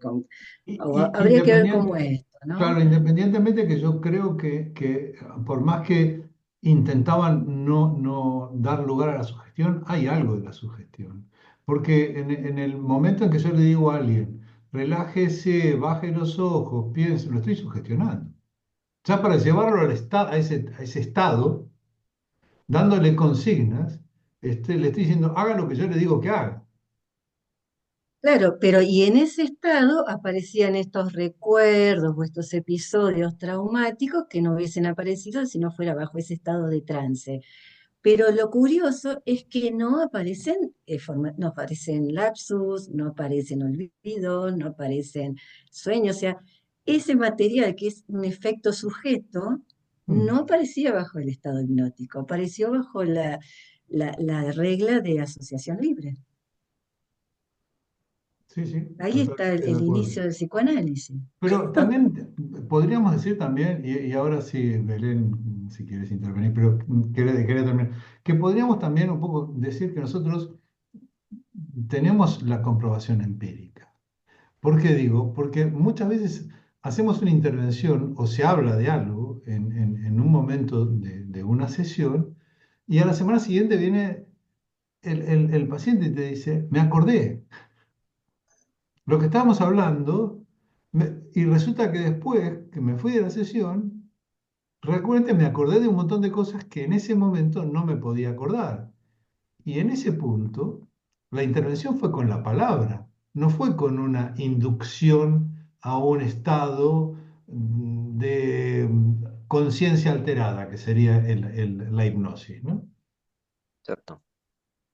habría que ver cómo Independiente, es esto, claro, ¿no? independientemente que yo creo que por más que intentaban no dar lugar a la sugestión, hay algo de la sugestión. Porque en el momento en que yo le digo a alguien, relájese, baje los ojos, piense, lo estoy sugestionando. Ya para llevarlo a ese estado, dándole consignas, le estoy diciendo, haga lo que yo le digo que haga. Claro, pero y en ese estado aparecían estos recuerdos o estos episodios traumáticos que no hubiesen aparecido si no fuera bajo ese estado de trance. Pero lo curioso es que no aparecen, no aparecen lapsus, no aparecen olvidos, no aparecen sueños. O sea, ese material que es un efecto sujeto Mm. no aparecía bajo el estado hipnótico, apareció bajo la regla de asociación libre. Sí, sí, Ahí está totalmente de el acuerdo. inicio del psicoanálisis. Pero también podríamos decir también, y ahora sí, Belén, si quieres intervenir, pero quería terminar, que podríamos también un poco decir que nosotros tenemos la comprobación empírica. ¿Por qué digo? Porque muchas veces hacemos una intervención o se habla de algo en un momento de una sesión y a la semana siguiente viene el paciente y te dice, me acordé, lo que estábamos hablando, y resulta que después que me fui de la sesión, recuerden, me acordé de un montón de cosas que en ese momento no me podía acordar. Y en ese punto, la intervención fue con la palabra, no fue con una inducción a un estado de conciencia alterada, que sería la hipnosis, ¿no? Exacto.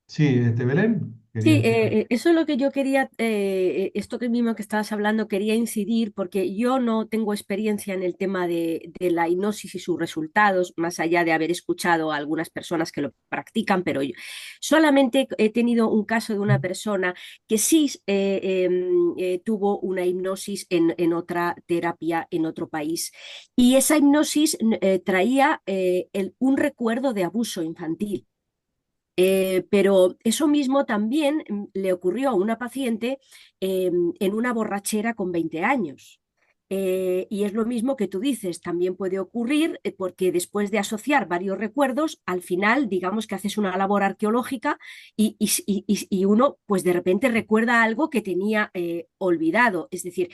Sí, Belén, Sí, querías decir. eso es lo que yo quería, esto que mismo que estabas hablando, quería incidir porque yo no tengo experiencia en el tema de la hipnosis y sus resultados, más allá de haber escuchado a algunas personas que lo practican, pero yo solamente he tenido un caso de una persona que sí tuvo una hipnosis en otra terapia en otro país y esa hipnosis traía un recuerdo de abuso infantil. Pero eso mismo también le ocurrió a una paciente en una borrachera con 20 años. Y es lo mismo que tú dices, también puede ocurrir porque después de asociar varios recuerdos, al final, digamos que haces una labor arqueológica y uno, pues de repente recuerda algo que tenía olvidado. Es decir,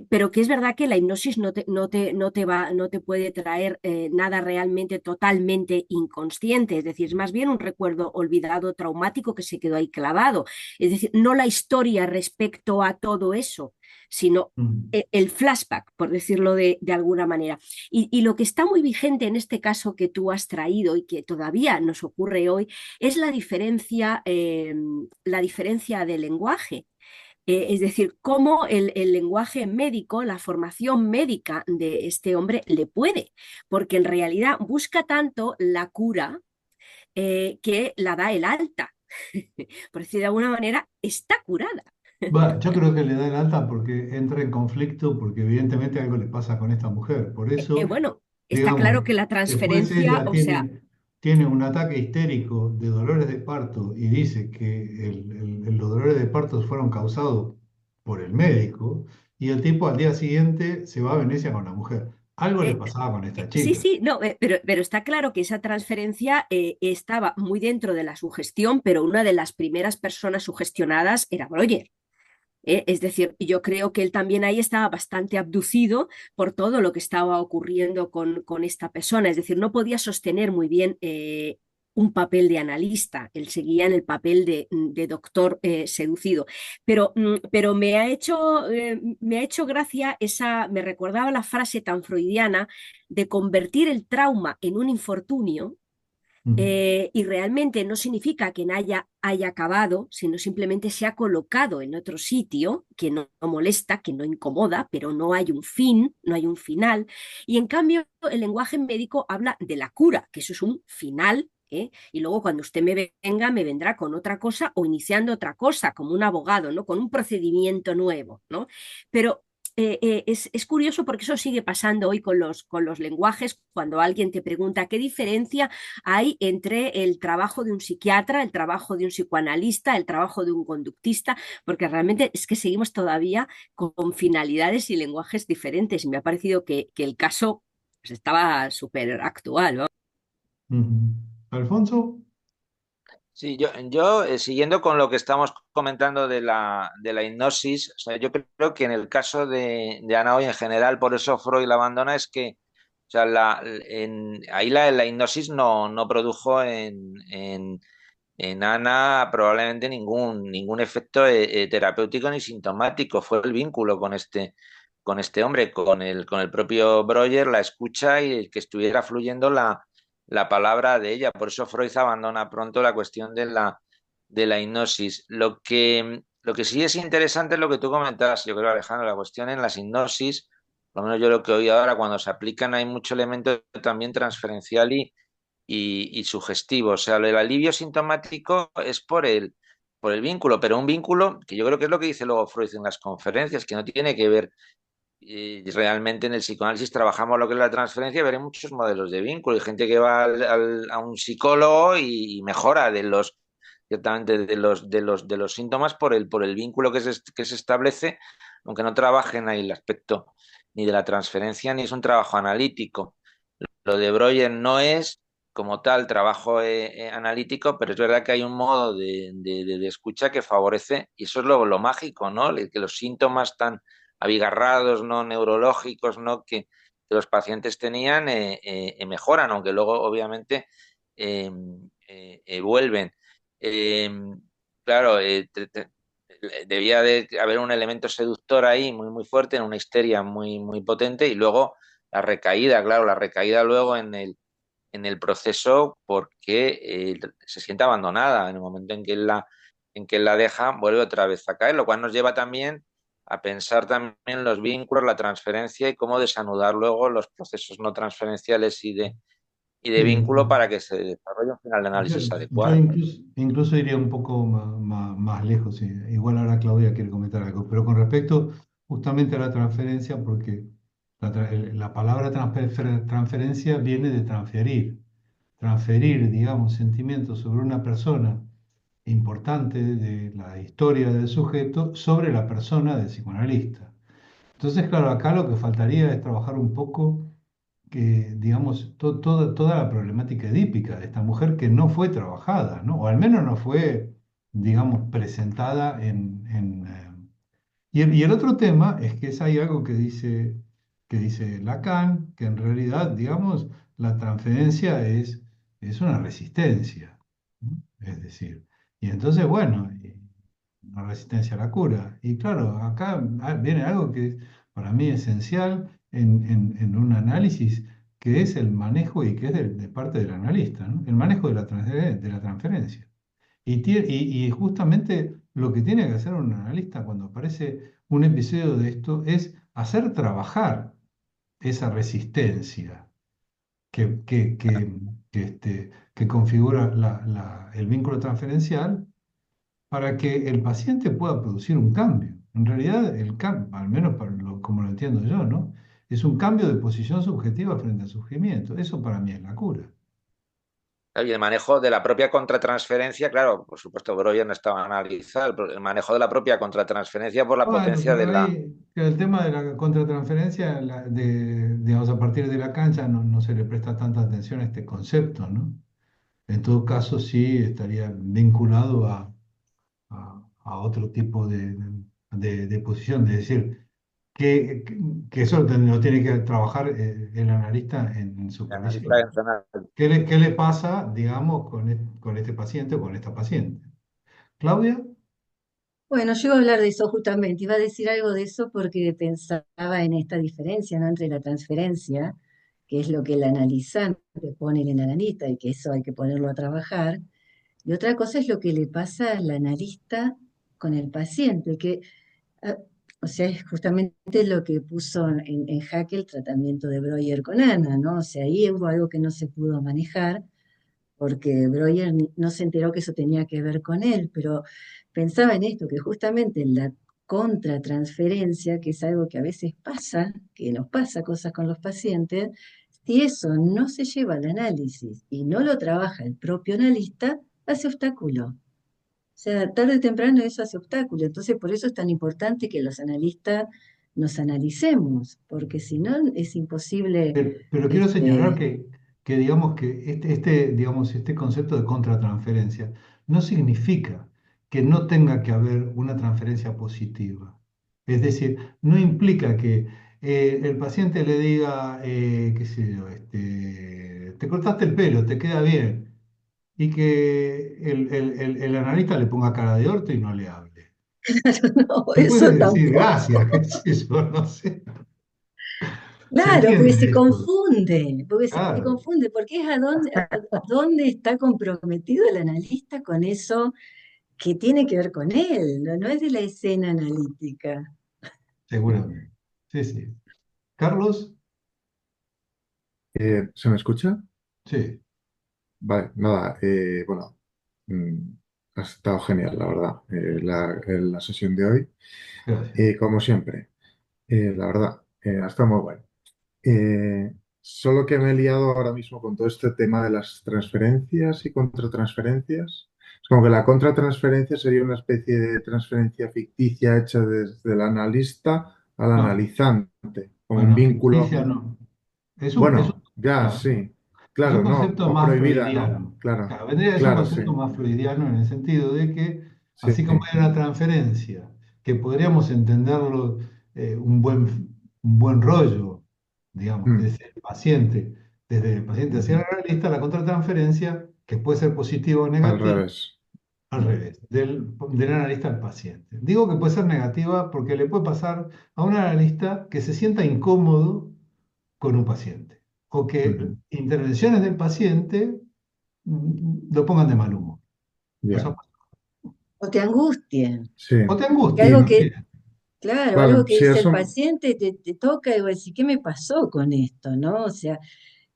pero que es verdad que la hipnosis no te puede traer nada realmente totalmente inconsciente. Es decir, es más bien un recuerdo olvidado, traumático que se quedó ahí clavado. Es decir, no la historia respecto a todo eso, sino Mm. el flashback, por decirlo de alguna manera. Y lo que está muy vigente en este caso que tú has traído y que todavía nos ocurre hoy es la diferencia del lenguaje. Es decir, cómo el lenguaje médico, la formación médica de este hombre le puede, porque en realidad busca tanto la cura que la da el alta. Por decir de alguna manera, está curada. Yo creo que le da el alta porque entra en conflicto, porque evidentemente algo le pasa con esta mujer. Por eso, Bueno, está claro digamos, que la después transferencia, ella o sea, tiene un ataque histérico de dolores de parto y dice que los dolores de parto fueron causados por el médico, y el tipo al día siguiente se va a Venecia con la mujer. Algo le Eh, pasaba con esta sí, chica. sí, no, pero está claro que esa transferencia estaba muy dentro de la sugestión, pero una de las primeras personas sugestionadas era Breuer. Es decir, yo creo que él también ahí estaba bastante abducido por todo lo que estaba ocurriendo con esta persona. Es decir, no podía sostener muy bien un papel de analista. Él seguía en el papel de doctor seducido. Pero me ha hecho gracia me recordaba la frase tan freudiana de convertir el trauma en un infortunio, Mm. y realmente no significa que haya acabado, sino simplemente se ha colocado en otro sitio que no molesta, que no incomoda, pero no hay un fin, no hay un final. Y en cambio, el lenguaje médico habla de la cura, que eso es un final. Y luego cuando usted me venga, me vendrá con otra cosa o iniciando otra cosa, como un abogado, ¿no? Con un procedimiento nuevo, ¿no? Pero es curioso porque eso sigue pasando hoy con los lenguajes, cuando alguien te pregunta qué diferencia hay entre el trabajo de un psiquiatra, el trabajo de un psicoanalista, el trabajo de un conductista, porque realmente es que seguimos todavía con finalidades y lenguajes diferentes. Y me ha parecido que el caso pues, estaba súper actual, ¿no? Ujú. Alfonso. Sí, siguiendo con lo que estamos comentando de la hipnosis, o sea, yo creo que en el caso de Ana Hoy en general, por eso Freud la abandona, es que o sea, ahí la hipnosis no produjo en Ana probablemente ningún efecto terapéutico ni sintomático. Fue el vínculo con este hombre, con el propio Breuer, la escucha y el que estuviera fluyendo la palabra de ella. Por eso Freud abandona pronto la cuestión de la hipnosis. Lo que sí es interesante es lo que tú comentabas, yo creo, Alejandro, la cuestión en las hipnosis, por lo menos yo lo que oí ahora, cuando se aplican hay mucho elemento también transferencial y sugestivo. O sea, el alivio sintomático es por el vínculo, pero un vínculo que yo creo que es lo que dice luego Freud en las conferencias, que no tiene que ver realmente en el psicoanálisis trabajamos lo que es la transferencia, veré muchos modelos de vínculo. Hay gente que va a un psicólogo y mejora ciertamente de los síntomas por el vínculo que se establece, aunque no trabajen ahí el aspecto ni de la transferencia ni es un trabajo analítico. Lo de Breuer no es como tal trabajo analítico, pero es verdad que hay un modo de escucha que favorece, y eso es lo mágico, ¿no? Que los síntomas tan abigarrados, no neurológicos, ¿no? Que los pacientes tenían mejoran, aunque luego obviamente eh, vuelven. Eh, claro, debía de haber un elemento seductor ahí muy fuerte, en una histeria muy potente, y luego la recaída, claro, la recaída luego en el proceso porque se siente abandonada en el momento en que la deja, vuelve otra vez a caer, lo cual nos lleva también a pensar también los vínculos, la transferencia y cómo desanudar luego los procesos no transferenciales y de Sí. vínculo para que se desarrolle un final de análisis Yo adecuado. incluso iría un poco más lejos, sí. Igual ahora Claudia quiere comentar algo, pero con respecto justamente a la transferencia, porque la palabra transferencia viene de transferir, digamos, sentimientos sobre una persona importante de la historia del sujeto sobre la persona del psicoanalista. Entonces, claro, acá lo que faltaría es trabajar un poco que, digamos, toda la problemática edípica de esta mujer que no fue trabajada, ¿no? O al menos no fue, digamos, presentada y el otro tema es que hay algo que dice Lacan, que en realidad, digamos, la transferencia es una resistencia, ¿no? Es decir, y entonces, bueno, una resistencia a la cura. Y claro, acá viene algo que es para mí esencial en un análisis, que es el manejo y que es de parte del analista, ¿no? El manejo de la transferencia. Y justamente lo que tiene que hacer un analista cuando aparece un episodio de esto es hacer trabajar esa resistencia que configura el vínculo transferencial para que el paciente pueda producir un cambio. En realidad, al menos como lo entiendo yo, ¿no? Es un cambio de posición subjetiva frente al sufrimiento. Eso para mí es la cura. Y el manejo de la propia contratransferencia, claro, por supuesto, Breuer no estaba analizado, pero el manejo de la propia contratransferencia por la Bueno, potencia de pero la... ahí el tema de la contratransferencia, digamos, a partir de la cancha no se le presta tanta atención a este concepto, ¿no? En todo caso, sí estaría vinculado a otro tipo de posición, de decir, que eso lo tiene que trabajar el analista en analista supervisión. funcional. ¿Qué le pasa, digamos, con este paciente o con esta paciente? Claudia, Bueno, yo iba a hablar de eso justamente, iba a decir algo de eso porque pensaba en esta diferencia, ¿no? Entre la transferencia, que es lo que el analizante pone en el analista y que eso hay que ponerlo a trabajar, y otra cosa es lo que le pasa al analista con el paciente, ah, o sea, es justamente lo que puso en jaque el tratamiento de Breuer con Ana, ¿no? O sea, ahí hubo algo que no se pudo manejar porque Breuer no se enteró que eso tenía que ver con él, pero pensaba en esto, que justamente en la contratransferencia, que es algo que a veces pasa, que nos pasa cosas con los pacientes, si eso no se lleva al análisis y no lo trabaja el propio analista, hace obstáculo. O sea, tarde o temprano eso hace obstáculo. Entonces, por eso es tan importante que los analistas nos analicemos, porque si no es imposible, pero quiero señalar este, que digamos que digamos, este concepto de contratransferencia no significa que no tenga que haber una transferencia positiva. Es decir, no implica que el paciente le diga, qué sé yo, te cortaste el pelo, te queda bien, y que el analista le ponga cara de orto y no le hable. no, Le puede eso decir tampoco. gracias, qué sé yo, no sé. ¿Se Claro, entiende esto? porque se Claro. confunde, porque es a dónde está comprometido el analista con eso que tiene que ver con él, no es de la escena analítica. Seguramente. Sí, sí. Carlos, ¿Se me escucha? sí, Vale, nada, bueno, mm, ha estado genial, la verdad, la sesión de hoy. gracias. Como siempre, la verdad, ha estado muy bueno. Solo que me he liado ahora mismo con todo este tema de las transferencias y contratransferencias. Es como que la contratransferencia sería una especie de transferencia ficticia hecha desde el analista al No, analizante, como un bueno, vínculo. ficticia no. Bueno, ya, Claro, sí. es un Claro, no. concepto O más prohibida, ¿no? freudiano. Claro, Claro, es un claro, sí. concepto más freudiano en el sentido de que, Sí. así como hay una transferencia, que podríamos entenderlo un buen rollo, digamos, Mm, desde el paciente hacia el ujú. analista, la contratransferencia, que puede ser positiva o Al negativa, revés. al revés, del analista al paciente. Digo que puede ser negativa porque le puede pasar a un analista que se sienta incómodo con un paciente o que Ujú. intervenciones del paciente lo pongan de mal humor. Ya. Eso pasa. O te angustien, Sí. O te porque angustien, algo ¿no? que, claro, algo Vale, que sí, dice el eso. paciente te toca y vos decís, ¿qué me pasó con esto? ¿No? O sea,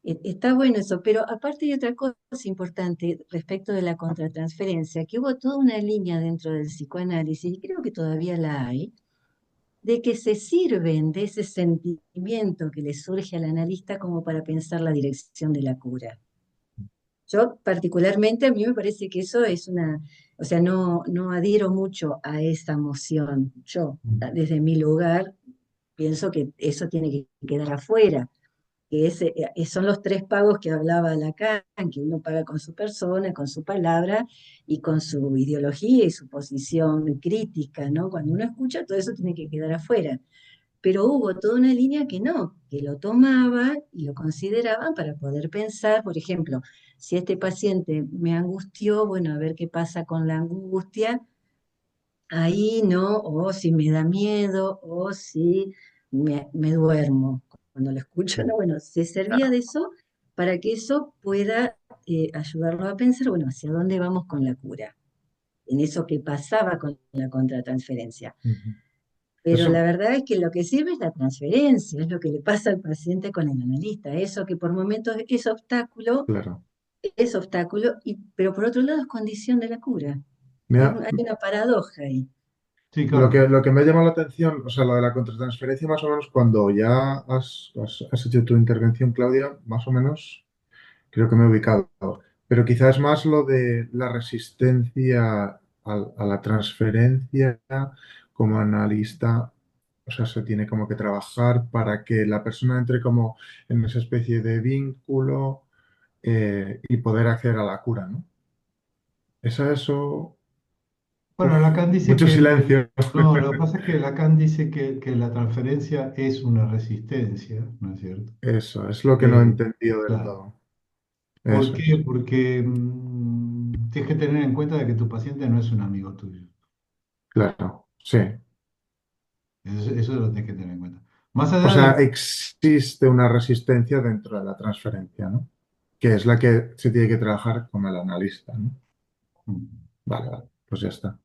está bueno eso, pero aparte hay otra cosa importante respecto de la contratransferencia, que hubo toda una línea dentro del psicoanálisis, y creo que todavía la hay, de que se sirven de ese sentimiento que le surge al analista como para pensar la dirección de la cura. Yo particularmente, a mí me parece que eso es o sea, no adhiero mucho a esa moción. Yo, desde mi lugar, pienso que eso tiene que quedar afuera, que son los tres pagos que hablaba Lacan, que uno paga con su persona, con su palabra y con su ideología y su posición crítica, ¿no? Cuando uno escucha, todo eso tiene que quedar afuera. Pero hubo toda una línea que no, que lo tomaba y lo consideraban para poder pensar, por ejemplo, si este paciente me angustió, bueno, a ver qué pasa con la angustia, ahí no, o si me da miedo, o si me duermo. Cuando lo escucho, no, bueno, se servía de eso para que eso pueda ayudarlo a pensar, bueno, hacia dónde vamos con la cura, en eso que pasaba con la contratransferencia. Ujú. Pero la Eso, verdad es que lo que sirve es la transferencia, es lo que le pasa al paciente con el analista. Eso que por momentos claro. es obstáculo, pero por otro lado es condición de la cura. Mira, Hay una paradoja ahí. Sí, lo Carlos. que, lo que me ha llamado la atención, o sea, lo de la contratransferencia, más o menos, cuando ya has hecho tu intervención, Claudia, más o menos, creo que me he ubicado. Pero quizás más lo de la resistencia a la transferencia como analista, o sea, se tiene como que trabajar para que la persona entre como en esa especie de vínculo y poder acceder a la cura, ¿no? Eso, Bueno, uf, Lacan dice mucho silencio. no, lo que pasa es que Lacan dice que la transferencia es una resistencia, ¿no es cierto? Eso, es lo que no he Eh, entendido del claro. todo. ¿Por Eso qué? es. Porque tienes que tener en cuenta de que tu paciente no es un amigo tuyo. Claro, sí. Eso lo tienes que tener en cuenta. Más O allá sea, de... existe una resistencia dentro de la transferencia, ¿no? Que es la que se tiene que trabajar con el analista, ¿no? Vale, vale, pues ya está.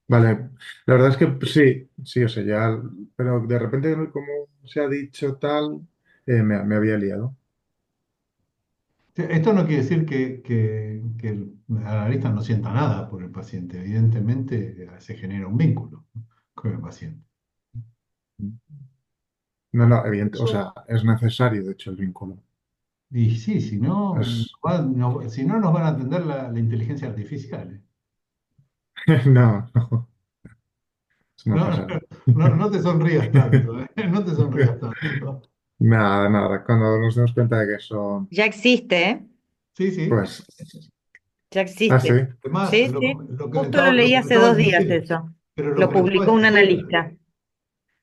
Vale, la verdad es que sí, sí, o sea, ya, pero de repente, como se ha dicho tal, me había liado. Esto no quiere decir que el analista no sienta nada por el paciente. Evidentemente se genera un vínculo con el paciente. No, no, evidente, o Eso- sea, es necesario, de hecho, el vínculo. Y sí, si no, Es, si no nos van a atender la inteligencia artificial. no, no, es No, necesario. no te sonrías tanto, ¿eh? No te sonrías tanto. Nada, nada, cuando nos demos cuenta de que son, Ya existe, ¿eh? Sí, sí. pues, Ya ah, sí, existe. Además, Sí, sí. lo que Justo lo leí le hace acabas dos de días decir, eso. pero lo Lo que le acaba publicó de un Gisela. analista.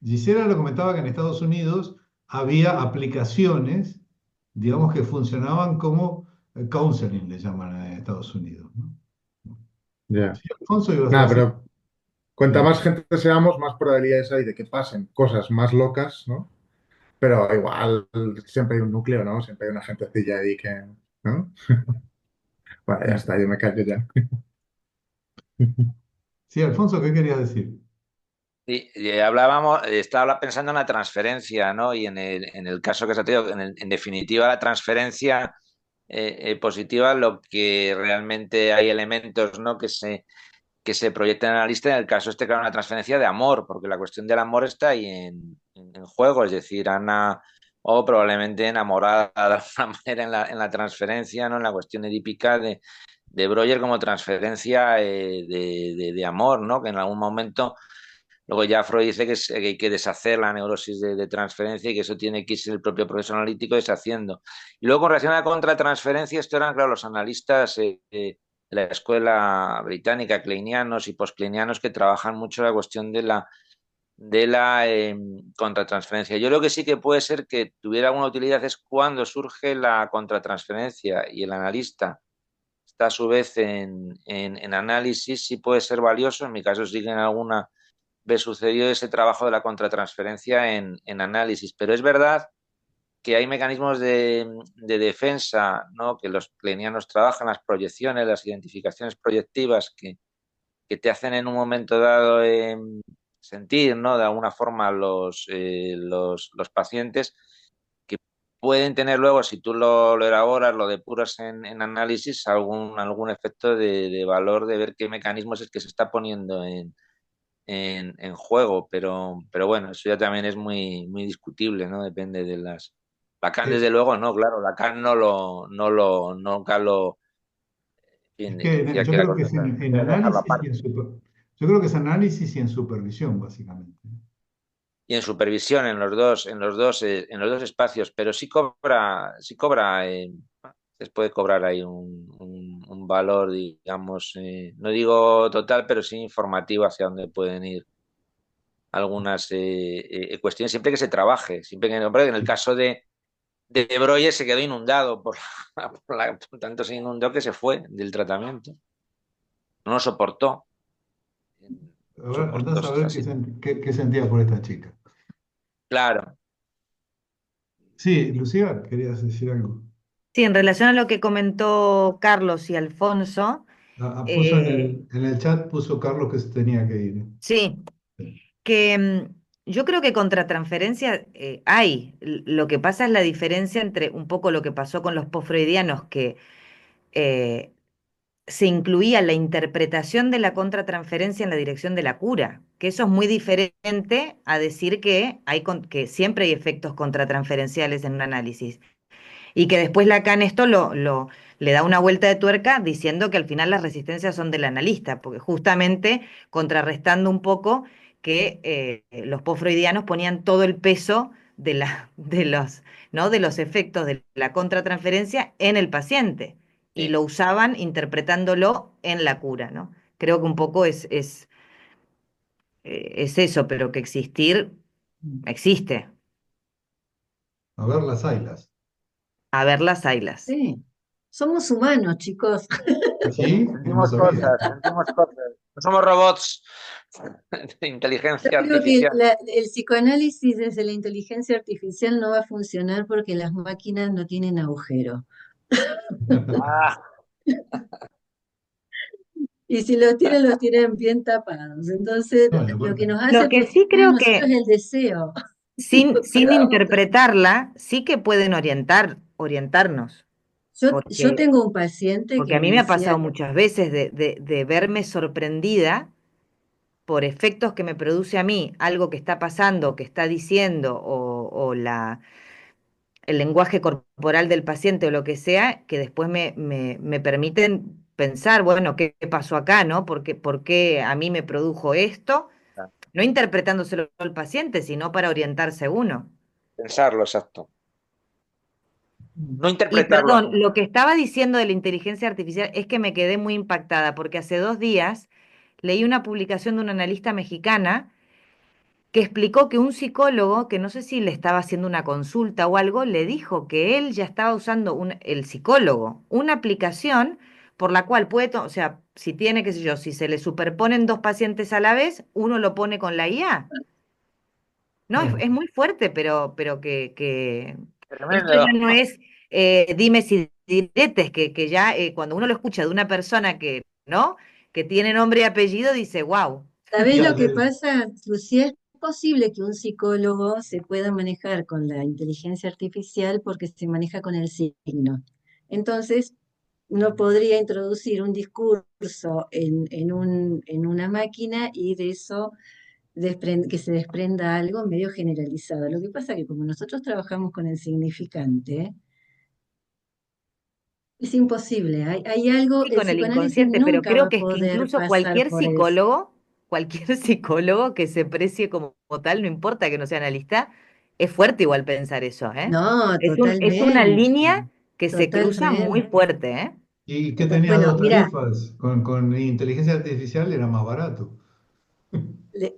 Gisela lo comentaba que en Estados Unidos había aplicaciones, digamos, que funcionaban como counseling, le llaman en Estados Unidos, ¿no? ya. Sí, Alfonso, ibas a Nada, decir. pero cuanta más gente seamos, más probabilidades hay de que pasen cosas más locas, ¿no? Pero igual siempre hay un núcleo, ¿no? Siempre hay una gentecilla ahí que, ¿no? Bueno, ya está, yo me callo ya. Sí, Alfonso, ¿qué querías decir? Sí, hablábamos, estaba pensando en la transferencia, ¿no? Y en el caso que se ha tenido, en definitiva, la transferencia positiva, lo que realmente hay elementos, ¿no? Que se proyectan en la lista, en el caso este, claro, una transferencia de amor, porque la cuestión del amor está ahí en juego, es decir, Ana, o probablemente enamorada de alguna manera en la transferencia, ¿no? En la cuestión edípica de Breuer como transferencia de amor, ¿no? Que en algún momento. Luego ya Freud dice que hay que deshacer la neurosis de transferencia y que eso tiene que irse el propio proceso analítico deshaciendo. Y luego con relación a la contratransferencia, esto eran, claro, los analistas de la escuela británica, kleinianos y postkleinianos, que trabajan mucho la cuestión de la contratransferencia. Yo creo que sí que puede ser que tuviera alguna utilidad es cuando surge la contratransferencia y el analista está a su vez en análisis, sí puede ser valioso. En mi caso sí que en alguna ve sucedido ese trabajo de la contratransferencia en análisis. Pero es verdad que hay mecanismos de defensa, ¿no? Que los klinianos trabajan, las proyecciones, las identificaciones proyectivas que te hacen en un momento dado sentir, ¿no? De alguna forma los pacientes que pueden tener luego, si tú lo elaboras, lo depuras en análisis, algún efecto de valor de ver qué mecanismos es que se está poniendo en juego, pero bueno, eso ya también es muy discutible, ¿no? Depende de las. Lacan, Eh, desde luego, no, claro, Lacan nunca lo, en es fin, que decía yo que la creo que es concentración en hay que dejarlo análisis aparte. yo creo que es análisis y en supervisión, básicamente. y en supervisión en los dos espacios, pero sí cobra, se puede cobrar ahí un valor, digamos, no digo total, pero sí informativo hacia dónde pueden ir algunas cuestiones, siempre que se trabaje, siempre que, hombre, en el caso de Broye se quedó inundado por tanto se inundó que se fue del tratamiento, no lo soportó, A ver, andás soportó a esa ver qué, situación. qué sentía por esta chica. Claro, Sí, Lucía, querías decir algo. Sí, en relación a lo que comentó Carlos y Alfonso, Puso eh, en el chat, puso Carlos que se tenía que ir. sí, que yo creo que contra transferencia hay. Lo que pasa es la diferencia entre un poco lo que pasó con los postfreudianos, que eh, se incluía la interpretación de la contratransferencia en la dirección de la cura, que eso es muy diferente a decir que que siempre hay efectos contratransferenciales en un análisis. Y que después Lacan esto le da una vuelta de tuerca diciendo que al final las resistencias son del analista, porque justamente contrarrestando un poco que los postfreudianos ponían todo el peso ¿no? de los efectos de la contratransferencia en el paciente y sí. lo usaban interpretándolo en la cura, ¿no? Creo que un poco es eso, pero que existir existe. A ver las ailas. A ver las ailas. Sí. Somos humanos, chicos. ¿Sí? No Sentimos sabía. cosas, sentimos cosas. No somos robots de Yo inteligencia creo que artificial. el psicoanálisis desde la inteligencia artificial no va a funcionar porque las máquinas no tienen agujero. Ah, Y si los tienen bien tapados. Entonces, No, y lo que aparte, nos Lo hace que sí funcionar a creo nosotros que es el deseo. sin Para otra. interpretarla, sí que pueden orientarnos, Yo porque, tengo un paciente porque que a mí me me ha pasado decía, muchas veces de verme sorprendida por efectos que me produce a mí, algo que está pasando, que está diciendo, o el lenguaje corporal del paciente o lo que sea, que después me permiten pensar, bueno, ¿qué pasó acá, no? Por qué a mí me produjo esto? No interpretándoselo al paciente, sino para orientarse uno. pensarlo, exacto. No Y interpretarlo perdón, nunca. lo que estaba diciendo de la inteligencia artificial es que me quedé muy impactada porque hace 2 días leí una publicación de una analista mexicana que explicó que un psicólogo, que no sé si le estaba haciendo una consulta o algo, le dijo que él ya estaba usando, el psicólogo, una aplicación por la cual o sea, si tiene, qué sé yo, si se le superponen dos pacientes a la vez, uno lo pone con la IA. No, claro. es muy fuerte, pero que esto Tremendo. ya no es dimes y diretes, que ya cuando uno lo escucha de una persona que, ¿no? Que tiene nombre y apellido, dice, wow. ¿sabés Ya, lo que pasa, Lucía? Es posible que un psicólogo se pueda manejar con la inteligencia artificial porque se maneja con el signo. Entonces, uno podría introducir un discurso en una máquina y de eso que se desprenda algo medio generalizado. Lo que pasa es que como nosotros trabajamos con el significante, es imposible. Hay algo, Sí, el con el psicoanálisis inconsciente, pero nunca va creo a que es que poder incluso pasar por eso. cualquier psicólogo que se precie como tal, no importa que no sea analista, es fuerte igual pensar eso, ¿eh? No, Es una totalmente, línea que se cruza muy totalmente. fuerte, ¿eh? ¿y qué tenía Bueno, dos mira, tarifas? Con inteligencia artificial era más barato.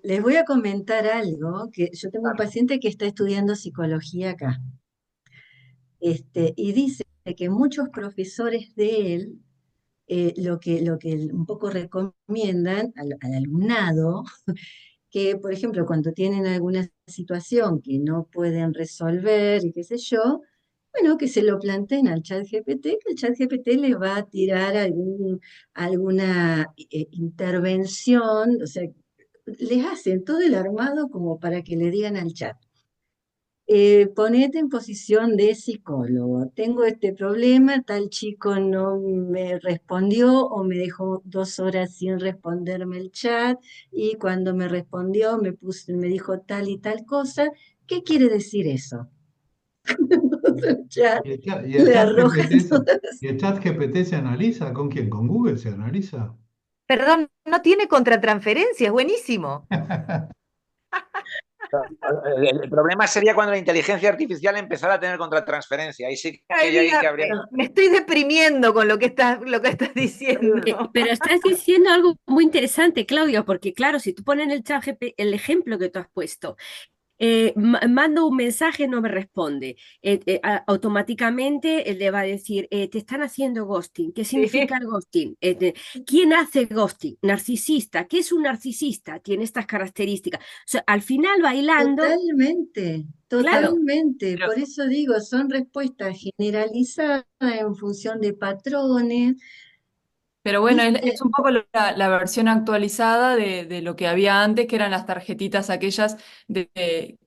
les voy a comentar algo, que yo tengo un paciente que está estudiando psicología acá, y dice que muchos profesores de él, lo que un poco recomiendan al alumnado, que por ejemplo cuando tienen alguna situación que no pueden resolver y qué sé yo, bueno, que se lo planteen al chat GPT, que el chat GPT les va a tirar alguna intervención, o sea, les hacen todo el armado como para que le digan al chat. Ponete en posición de psicólogo. Tengo este problema, tal chico no me respondió o me dejó 2 horas sin responderme el chat y cuando me respondió me dijo tal y tal cosa. ¿Qué quiere decir eso? El chat Y el le chat arroja GPT todas. y el chat GPT se analiza. ¿Con quién? ¿Con Google se analiza? Perdón, no tiene contratransferencia, es buenísimo. El problema sería cuando la inteligencia artificial empezara a tener contratransferencia. Ahí sí que, Ay, ahí mira, que habría. me estoy deprimiendo con lo que estás diciendo. Pero estás diciendo algo muy interesante, Claudio, porque claro, si tú pones en el chat el ejemplo que tú has puesto, mando un mensaje, no me responde. Automáticamente él le va a decir, te están haciendo ghosting. ¿Qué significa Sí. el ghosting? ¿Quién hace ghosting? Narcisista. ¿Qué es un narcisista? Tiene estas características. O sea, al final bailando, Totalmente, claro, totalmente. Pero, Por eso digo, son respuestas generalizadas en función de patrones. Pero bueno, es ¿Viste? un poco la versión actualizada de lo que había antes, que eran las tarjetitas aquellas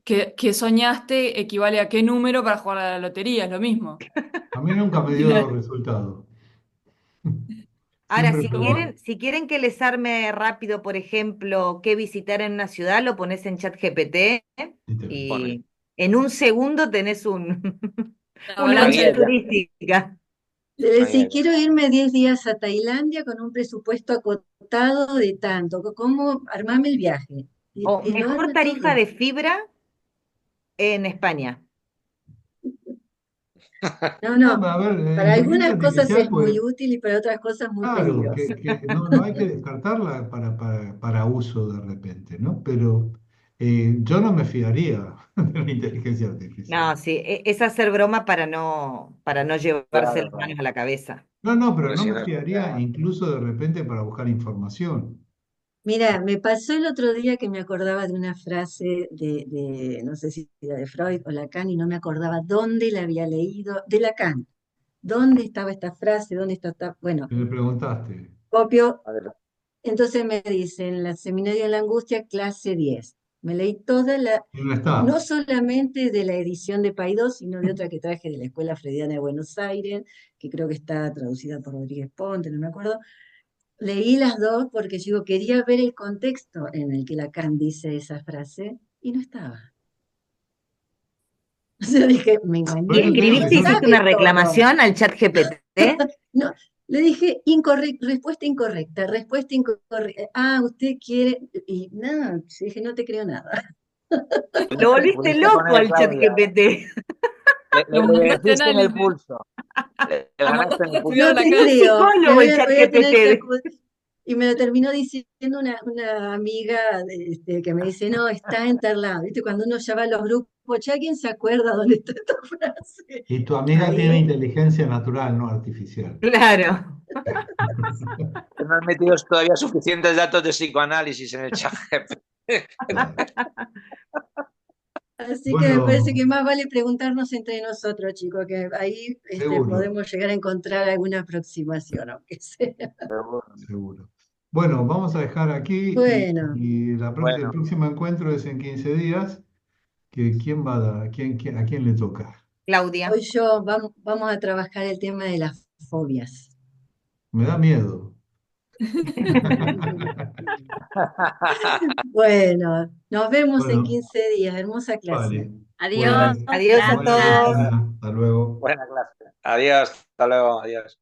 que soñaste equivale a qué número para jugar a la lotería, es lo mismo. A mí nunca me dio resultado. Ahora, Siempre si probé. quieren que les arme rápido, por ejemplo, qué visitar en una ciudad, lo pones en ChatGPT Y te lo- pone y en un segundo tenés La una una avalancha guía guía de... ya. turística. Le Una guía decís, ya. quiero irme 10 días a Tailandia con un presupuesto acotado de tanto. ¿Cómo armame el viaje? O Y lo mejor arma tarifa todo. de fibra en España. No, No, no. pero a ver, Para inteligencia algunas cosas artificial, es pues, muy útil y para otras cosas muy claro, peligrosa. que no hay que descartarla para uso de repente, ¿no? Pero yo no me fiaría de la inteligencia artificial. No, sí, es hacer broma para no llevarse Claro, las manos claro. a la cabeza. No, no, pero Porque no si me no fiaría sería. incluso de repente para buscar información. Mira, me pasó el otro día que me acordaba de una frase no sé si era de Freud o Lacan, y no me acordaba dónde la había leído, de Lacan. ¿Dónde estaba esta frase? ¿Dónde está? Bueno, Y le preguntaste, copio. A ver, Entonces me dicen, la Seminario de la Angustia, clase 10. Me leí y no no está. solamente de la edición de Paidós, sino de otra que traje de la Escuela Freudiana de Buenos Aires, que creo que está traducida por Rodríguez Ponte, no me acuerdo. Leí las dos porque yo digo, quería ver el contexto en el que Lacan dice esa frase y no estaba. O sea, dije, me Por engañé, eso te digo no que ¿Escribiste, yo, hiciste una sabe todo. reclamación al chat GPT? No, le dije, respuesta incorrecta, respuesta incorrecta. Ah, usted quiere, y nada, yo dije, no te creo nada. Lo le volviste pudiste loco poner, al chat Claudia. GPT. Lo Le mandaste deciste en el análisis, pulso. Le lo ganaste en mandaste a el estudiar pulso. a No la te Es un cara. creo, psicólogo el chat voy a tener que GPT. y me lo terminó diciendo una amiga que me dice, no, está en tal lado. ¿Viste? Cuando uno ya va a los grupos, ¿ya quién se acuerda dónde está esta frase? y tu amiga tiene Ahí, inteligencia natural, no artificial. Claro. Que no has metido todavía suficientes datos de psicoanálisis en el chat. Claro. así que me parece Bueno, que más vale preguntarnos entre nosotros, chicos, que ahí seguro, podemos llegar a encontrar alguna aproximación, aunque sea. seguro. Bueno, vamos a dejar aquí Bueno, y el Bueno, próximo encuentro es en 15 días. ¿Quién va a dar? ¿A quién le toca? Claudia. hoy vamos a trabajar el tema de las fobias. Me da miedo. Bueno, nos vemos en Bueno, 15 días. Hermosa clase. vale. adiós, Buena, Adiós a buena gracias. todos. lectura. Hasta luego. buena clase. Adiós, hasta luego, adiós.